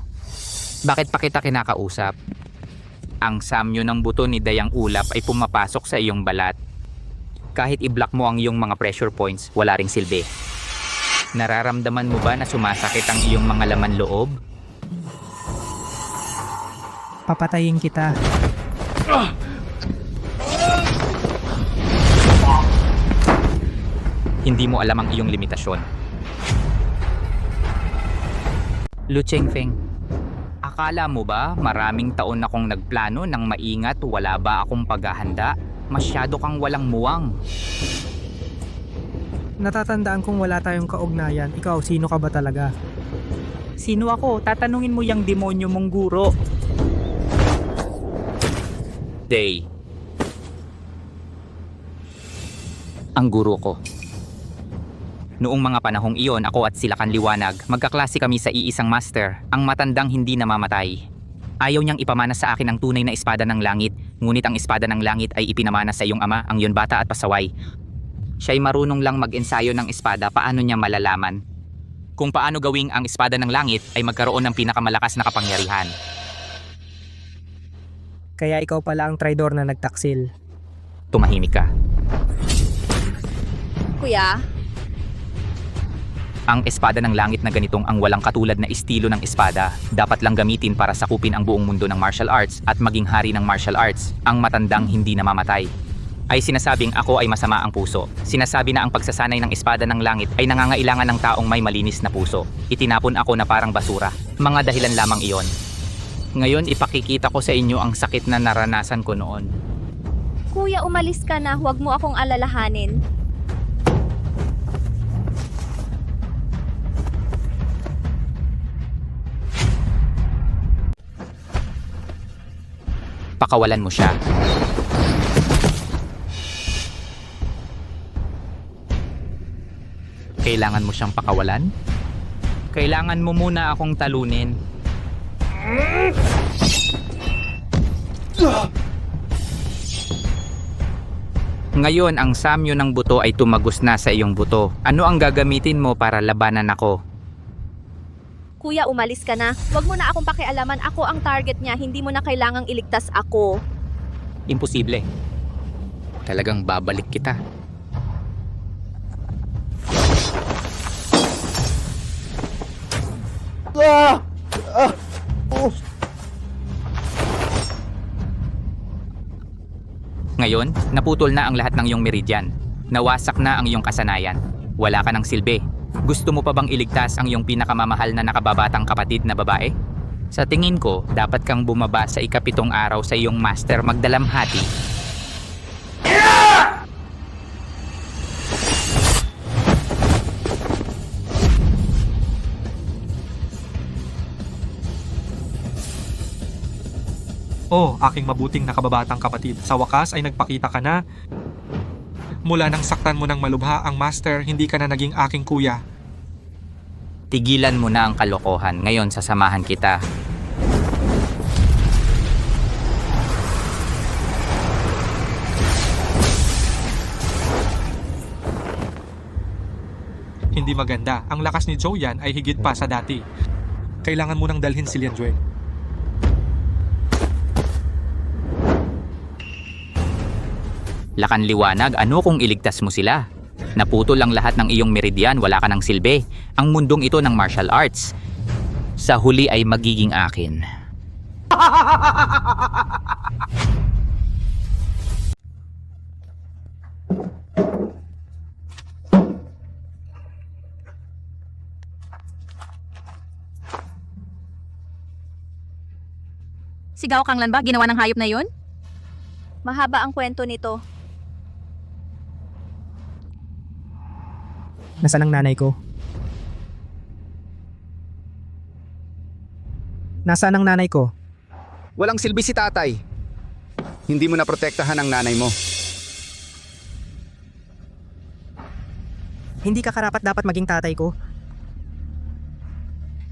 bakit pa kita kinakausap? Ang samyo ng buto ni Dayang Ulap ay pumapasok sa iyong balat. Kahit i-block mo ang iyong mga pressure points, wala ring silbi. Nararamdaman mo ba na sumasakit ang iyong mga laman loob? Papatayin kita. Hindi mo alam ang iyong limitasyon. Lu Chengfeng, akala mo ba maraming taon akong nagplano ng maingat, wala ba akong paghahanda? Masyado kang walang muwang. Natatandaan kong wala tayong kaugnayan. Ikaw, sino ka ba talaga? Sino ako? Tatanungin mo yung demonyo mong guro. Day. Ang guro ko. Noong mga panahong iyon, ako at sila Kanliwanag, magkaklase kami sa iisang master, ang matandang hindi namamatay. Ayaw niyang ipamana sa akin ang tunay na espada ng langit, ngunit ang espada ng langit ay ipinamana sa iyong ama, ang Yunbata at Pasaway. Siya'y marunong lang mag-ensayo ng espada, paano niya malalaman? Kung paano gawing ang espada ng langit ay magkaroon ng pinakamalakas na kapangyarihan. Kaya ikaw pala ang traidor na nagtaksil. Tumahimik ka. Kuya, Ang espada ng langit na ganitong ang walang katulad na estilo ng espada, dapat lang gamitin para sakupin ang buong mundo ng martial arts at maging hari ng martial arts, ang matandang hindi namamatay. Ay sinasabing ako ay masama ang puso. Sinasabi na ang pagsasanay ng espada ng langit ay nangangailangan ng taong may malinis na puso. Itinapon ako na parang basura. Mga dahilan lamang iyon. Ngayon ipakikita ko sa inyo ang sakit na naranasan ko noon. kuya, umalis ka na. Huwag mo akong alalahanin. Pakawalan mo siya. Kailangan mo siyang pakawalan? Kailangan mo muna akong talunin. Ngayon, ang samyo ng buto ay tumagos na sa iyong buto. Ano ang gagamitin mo para labanan ako? Kuya, umalis ka na. Huwag mo na akong pakialaman. Ako ang target niya. Hindi mo na kailangang iligtas ako. Imposible. Talagang babalik kita. Ngayon, naputol na ang lahat ng iyong meridian. Nawasak na ang iyong kasanayan. Wala ka ng silbi. Gusto mo pa bang iligtas ang iyong pinakamamahal na nakababatang kapatid na babae? Sa tingin ko, dapat kang bumaba sa ikapitong araw sa iyong master magdalamhati. Oh, aking mabuting nakababatang kapatid, sa wakas ay nagpakita ka na. Mula nang saktan mo ng malubha ang master, hindi ka na naging aking kuya. Tigilan mo na ang kalokohan. Ngayon, sasamahan kita. Hindi maganda. Ang lakas ni Joyan ay higit pa sa dati. Kailangan mo nang dalhin si Lianjue. Lakanliwanag, ano kung iligtas mo sila? Naputol ang lahat ng iyong meridian, wala ka ng silbi. Ang mundong ito ng martial arts. Sa huli ay magiging akin. Sigaw Kanglan ba? Ginawa ng hayop na yon? Mahaba ang kwento nito. Nasaan ang nanay ko? Nasaan ang nanay ko? Walang silbi si tatay. Hindi mo na protektahan ang nanay mo. Hindi ka karapat dapat maging tatay ko.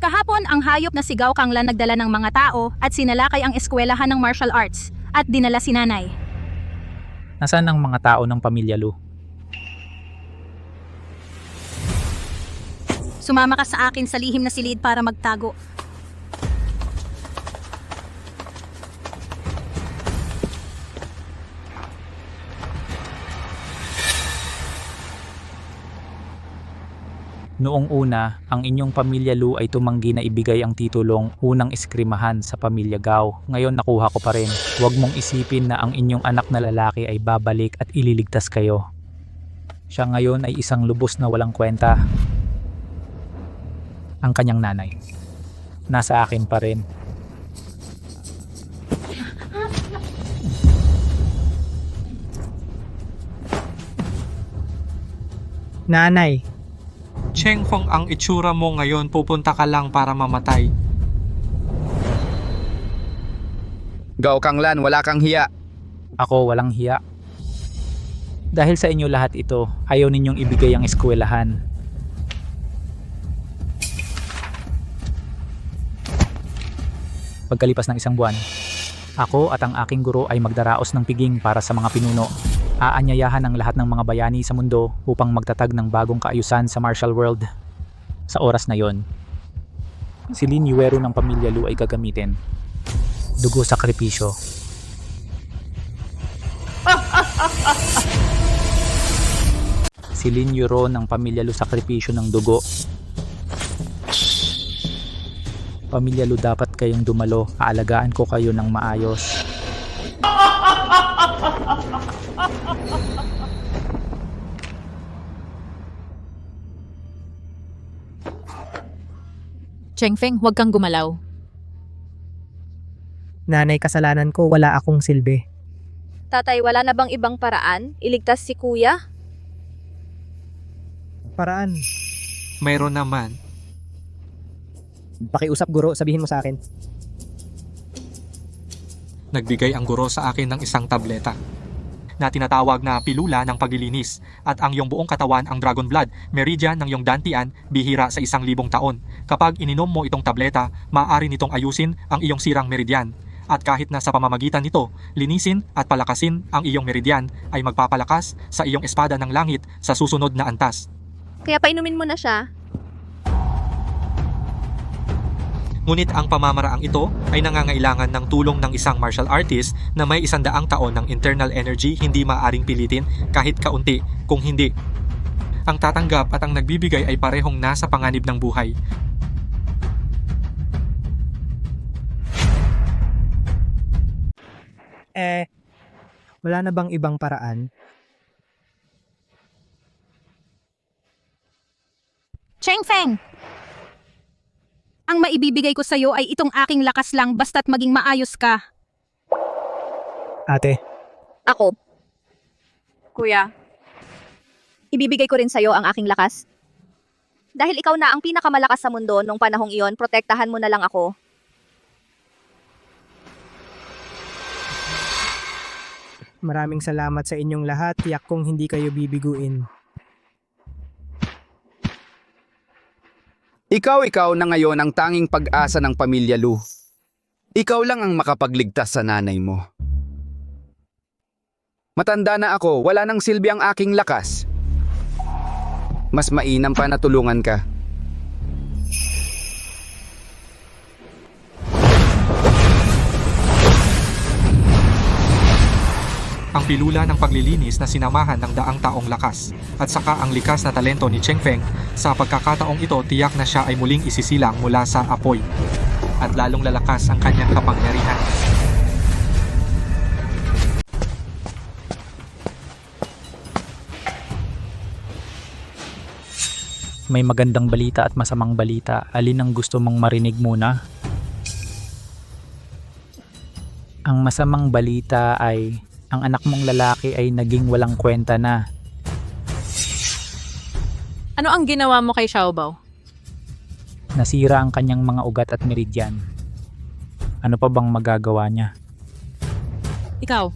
Kahapon, ang hayop na sigaw Kanglan nagdala ng mga tao at sinalakay ang eskwelahan ng martial arts at dinala si nanay. Nasaan ang mga tao ng pamilya Lu? Sumama ka sa akin sa lihim na silid para magtago. Noong una, ang inyong pamilya Lu ay tumanggi na ibigay ang titulong unang eskrimahan sa pamilya Gao. Ngayon nakuha ko pa rin. Huwag mong isipin na ang inyong anak na lalaki ay babalik at ililigtas kayo. Siya ngayon ay isang lubos na walang kwenta. Ang kanyang nanay. Nasa akin pa rin. Nanay, Cheng Hong, ang itsura mo ngayon, pupunta ka lang para mamatay. Gao Kanglan, wala kang hiya. Ako walang hiya. Dahil sa inyo lahat ito, ayaw ninyong ibigay ang eskwelahan. Pagkalipas ng isang buwan, ako at ang aking guro ay magdaraos ng piging para sa mga pinuno. Aanyayahan ang lahat ng mga bayani sa mundo upang magtatag ng bagong kaayusan sa martial world. Sa oras na yon, si Lin Yuero ng pamilya Lu ay gagamitin. Dugo sakripisyo. Si Lin Yuero ng pamilya Lu sakripisyo ng dugo. Pamilya Lu, dapat kayong dumalo. Aalagaan ko kayo ng maayos. Chengfeng, huwag kang gumalaw. nanay, kasalanan ko, wala akong silbi. Tatay, wala na bang ibang paraan? Iligtas si kuya? Paraan. Mayroon naman. Pakiusap guro, sabihin mo sa akin. Nagbigay ang guro sa akin ng isang tableta na tinatawag na pilula ng paglilinis at ang iyong buong katawan ang dragon blood, meridian ng iyong dantian, bihira sa 1,000 taon. Kapag ininom mo itong tableta, maaari nitong ayusin ang iyong sirang meridian. At kahit na sa pamamagitan nito, linisin at palakasin ang iyong meridian ay magpapalakas sa iyong espada ng langit sa susunod na antas. Kaya painumin mo na siya. Ngunit ang pamamaraang ito ay nangangailangan ng tulong ng isang martial artist na may 100 taon ng internal energy, hindi maaring pilitin kahit kaunti. Kung hindi, ang tatanggap at ang nagbibigay ay parehong nasa panganib ng buhay. Wala na bang ibang paraan? Chengfeng! Ang maibibigay ko sa'yo ay itong aking lakas lang basta't maging maayos ka. Ate, Ako. Kuya. Ibibigay ko rin sa'yo ang aking lakas. Dahil ikaw na ang pinakamalakas sa mundo nung panahong iyon, protektahan mo na lang ako. maraming salamat sa inyong lahat. Tiyak kong hindi kayo bibiguin. Ikaw na ngayon ang tanging pag-asa ng pamilya Lu. Ikaw lang ang makapagligtas sa nanay mo. Matanda na ako, wala nang silbi ang aking lakas. Mas mainam pa na tulungan ka. Ang pilula ng paglilinis na sinamahan ng daang taong lakas at saka ang likas na talento ni Chengfeng, sa pagkakataong ito tiyak na siya ay muling isisilang mula sa apoy at lalong lalakas ang kanyang kapangyarihan. May magandang balita at masamang balita. Alin ang gusto mong marinig muna? Ang masamang balita ay ang anak mong lalaki ay naging walang kwenta na. Ano ang ginawa mo kay Xiaobao? Nasira ang kanyang mga ugat at meridian. Ano pa bang magagawa niya? Ikaw?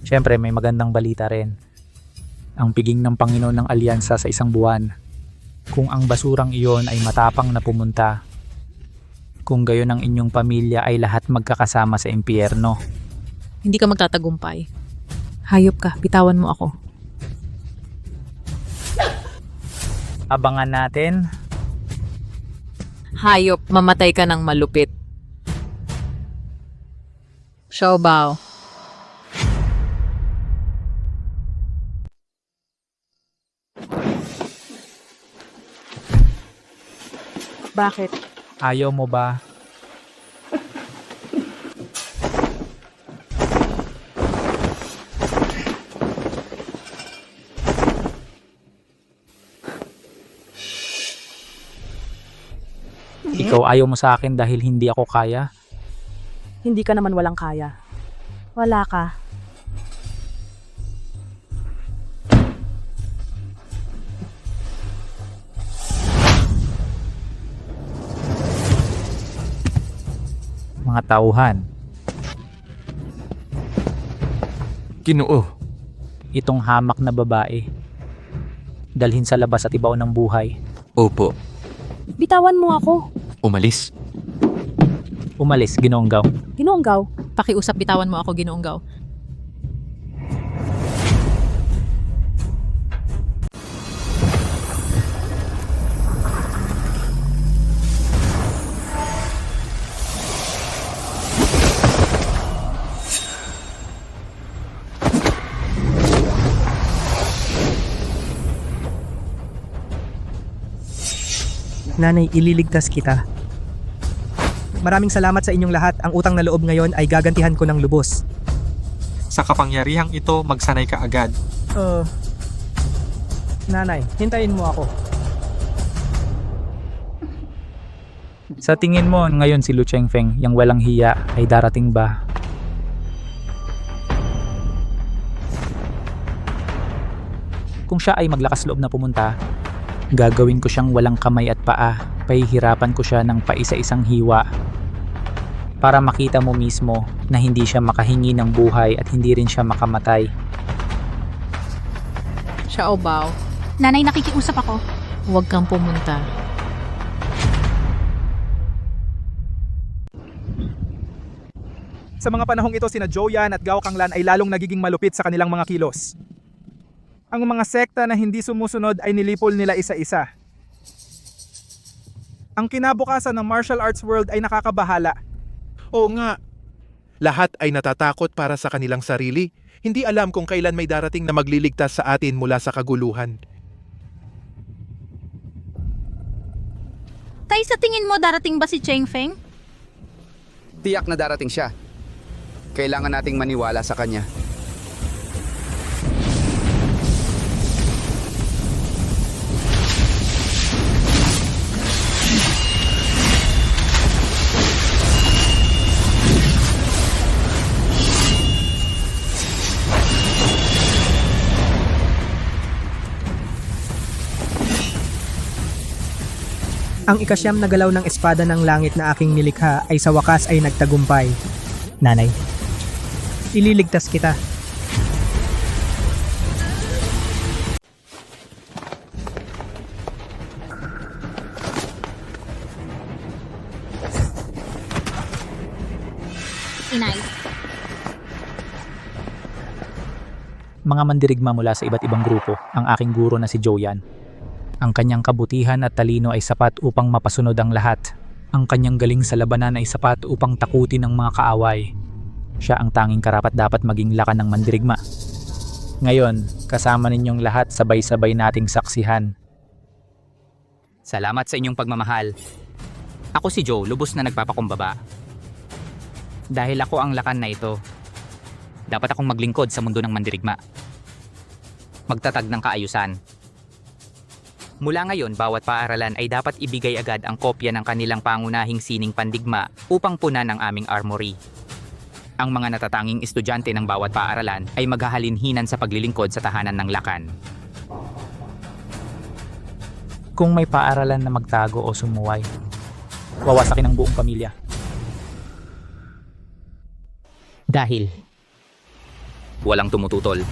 Siyempre may magandang balita rin. Ang piging ng Panginoon ng Alyansa sa 1 buwan. Kung ang basurang iyon ay matapang na pumunta. Kung gayon ang inyong pamilya ay lahat magkakasama sa impyerno. Hindi ka magtatagumpay. Hayop ka, bitawan mo ako. Abangan natin. Hayop, mamatay ka ng malupit. Xiaobao. Bakit? Ayaw mo ba? Ikaw ayaw mo sa akin dahil hindi ako kaya? Hindi ka naman walang kaya. Wala ka. Mga tauhan. Ginoo. Itong hamak na babae. Dalhin sa labas at ibaw ng buhay. Opo. Bitawan mo ako. Umalis. Umalis, Ginoonggaw. Ginoonggaw. Pakiusap, bitawan mo ako, Ginoonggaw. Nanay, ililigtas kita. Maraming salamat sa inyong lahat. Ang utang na loob ngayon ay gagantihan ko ng lubos. Sa kapangyarihang ito, magsanay ka agad. Nanay, hintayin mo ako. Sa tingin mo, ngayon si Lu Chengfeng, yung walang hiya, ay darating ba? Kung siya ay maglakas loob na pumunta, gagawin ko siyang walang kamay at paa. Pahihirapan ko siya ng paisa-isang hiwa para makita mo mismo na hindi siya makahingi ng buhay at hindi rin siya makamatay. Xiao Bao, Nanay, nakikiusap ako. huwag kang pumunta. Sa mga panahong ito, sina Joyan at Gao Kanglan ay lalong nagiging malupit sa kanilang mga kilos. Ang mga sekta na hindi sumusunod ay nilipol nila isa-isa. Ang kinabukasan ng martial arts world ay nakakabahala. Oo nga. Lahat ay natatakot para sa kanilang sarili. Hindi alam kung kailan may darating na magliligtas sa atin mula sa kaguluhan. Tay, sa tingin mo darating ba si Cheng Feng? Tiyak na darating siya. Kailangan nating maniwala sa kanya. Ang ikasyam na galaw ng espada ng langit na aking nilikha ay sa wakas ay nagtagumpay. Nanay, ililigtas kita. Inay. Mga mandirigma mula sa iba't ibang grupo, ang aking guro na si Joyan. Ang kanyang kabutihan at talino ay sapat upang mapasunod ang lahat. Ang kanyang galing sa labanan ay sapat upang takutin ang mga kaaway. Siya ang tanging karapat dapat maging lakan ng mandirigma. Ngayon, kasama ninyong lahat sabay-sabay nating saksihan. Salamat sa inyong pagmamahal. Ako si Joe, lubos na nagpapakumbaba. Dahil ako ang lakan na ito, dapat akong maglingkod sa mundo ng mandirigma. Magtatag ng kaayusan. Mula ngayon, bawat paaralan ay dapat ibigay agad ang kopya ng kanilang pangunahing sining pandigma upang punan ang aming armory. Ang mga natatanging estudyante ng bawat paaralan ay maghahalinhinan sa paglilingkod sa tahanan ng lakan. Kung may paaralan na magtago o sumuway, wawasakin ang buong pamilya. Dahil walang tumututol.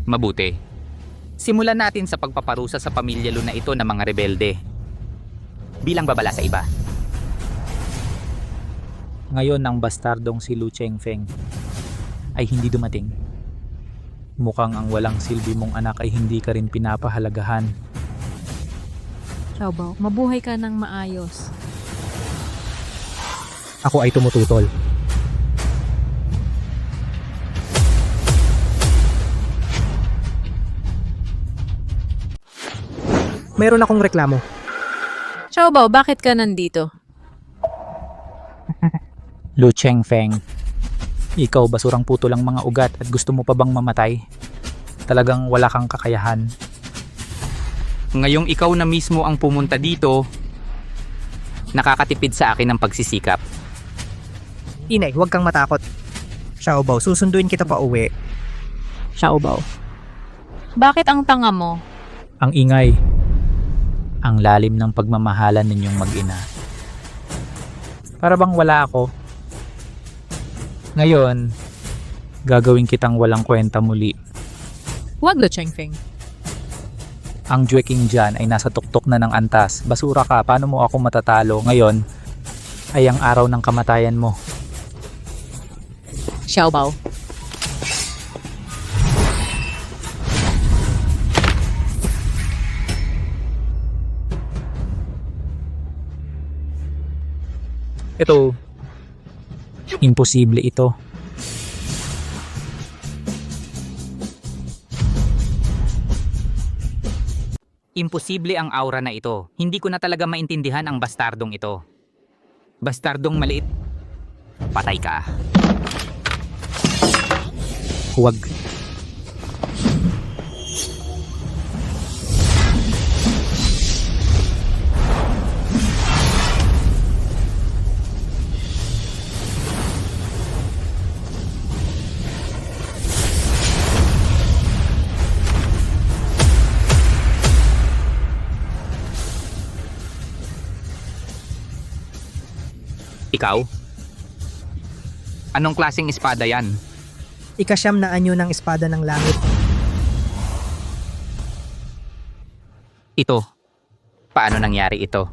Mabuti. Simulan natin sa pagpaparusa sa pamilya Lu na ito ng mga rebelde. Bilang babala sa iba. Ngayon ang bastardong si Lu Chengfeng ay hindi dumating. Mukhang ang walang silbi mong anak ay hindi ka rin pinapahalagahan. Xiao Bao, mabuhay ka ng maayos. Ako ay tumututol. Meron akong reklamo. Xiaobao, bakit ka nandito? Lu Chengfeng, ikaw basurang puto lang mga ugat at gusto mo pa bang mamatay? Talagang wala kang kakayahan. Ngayong ikaw na mismo ang pumunta dito, nakakatipid sa akin ng pagsisikap. Inay, huwag kang matakot. Xiaobao, susunduin kita pa uwi. Xiaobao. Bakit ang tanga mo? Ang ingay. Ang lalim ng pagmamahalan ninyong mag-ina. Para bang wala ako? Ngayon, gagawin kitang walang kwenta muli. Huwag Lu Chengfeng. Ang Jueking dyan ay nasa tuktok na ng antas. Basura ka, paano mo ako matatalo? Ngayon, ay ang araw ng kamatayan mo. Xiaobao. Ito, imposible ito. Imposible ang aura na ito. Hindi ko na talaga maintindihan ang bastardong ito. Bastardong maliit. Patay ka. Huwag. Ikaw? Anong klaseng espada yan? Ikasyam na anyo ng espada ng langit. Ito. Paano nangyari ito?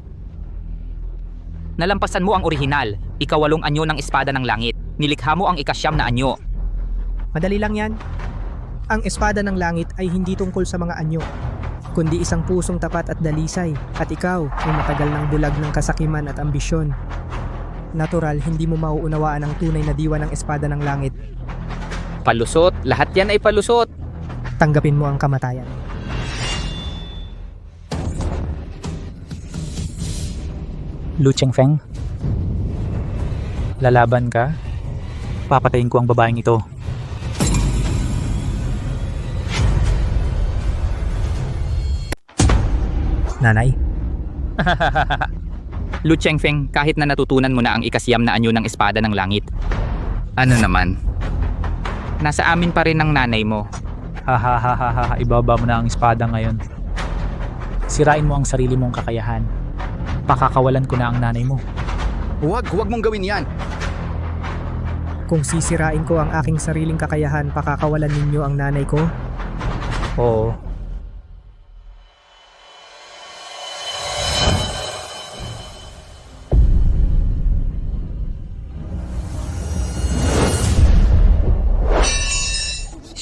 Nalampasan mo ang orihinal. Ikawalong anyo ng espada ng langit. Nilikha mo ang ikasyam na anyo. Madali lang yan. Ang espada ng langit ay hindi tungkol sa mga anyo, kundi isang pusong tapat at dalisay. At ikaw ay matagal ng bulag ng kasakiman at ambisyon. Natural, hindi mo mauunawaan ang tunay na diwa ng espada ng langit. Palusot. Lahat yan ay palusot. Tanggapin mo ang kamatayan. Lu Chengfeng, lalaban ka? Papatayin ko ang babaeng ito. Nanay? Lu Chengfeng, kahit na natutunan mo na ang ikasyam na anyo ng espada ng langit. Ano naman? Nasa amin pa rin ang nanay mo. Hahaha, ibaba mo na ang espada ngayon. Sirain mo ang sarili mong kakayahan. Pakakawalan ko na ang nanay mo. Huwag mong gawin yan. Kung sisirain ko ang aking sariling kakayahan, pakakawalan ninyo ang nanay ko? Oo.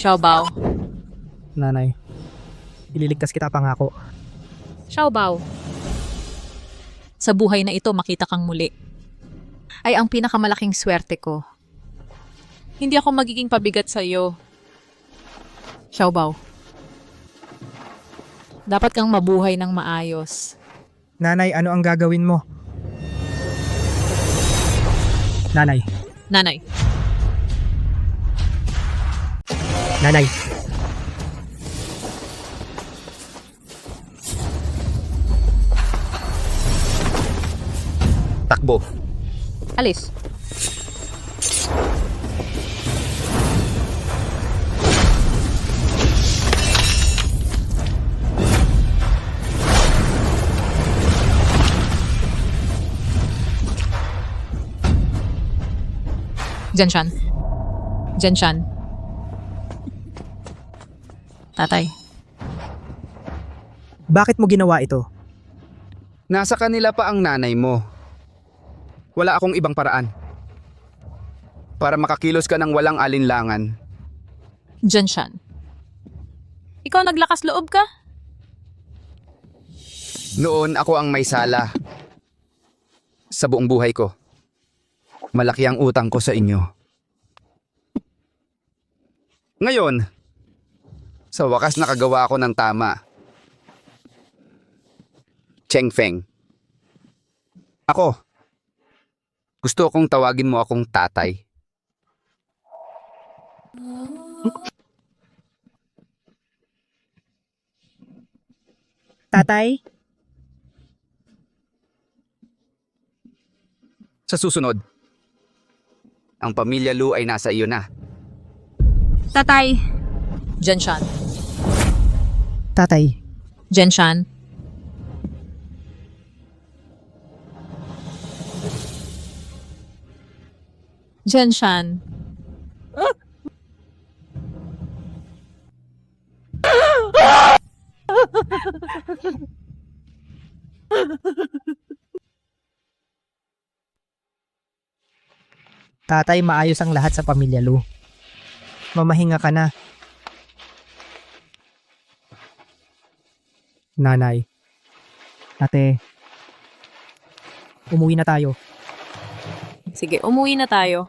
Xiaobao. Nanay, ililigtas kita pangako. Xiaobao. Sa buhay na ito, makita kang muli. Ay ang pinakamalaking swerte ko. Hindi ako magiging pabigat sa iyo. Xiaobao. Dapat kang mabuhay ng maayos. Nanay, ano ang gagawin mo? Nanay. Nanay. Nanay. Takbo. Alis. Zhenshan. Zhenshan. Tatay. Bakit mo ginawa ito? Nasa kanila pa ang nanay mo. Wala akong ibang paraan. Para makakilos ka ng walang alinlangan. Zhenshan. Ikaw naglakas loob ka? Noon ako ang may sala. Sa buong buhay ko. Malaki ang utang ko sa inyo. Ngayon, sa wakas nakagawa ako ng tama. Chengfeng, Ako. Gusto kong tawagin mo akong tatay. Tatay? Sa susunod, ang pamilya Lu ay nasa iyo na. Tatay, Jenshan. Tatay. Jenshan. Jenshan. Tatay, maayos ang lahat sa pamilya Lu. Mamahinga ka na. Nanay. Ate. Umuwi na tayo. Sige, umuwi na tayo.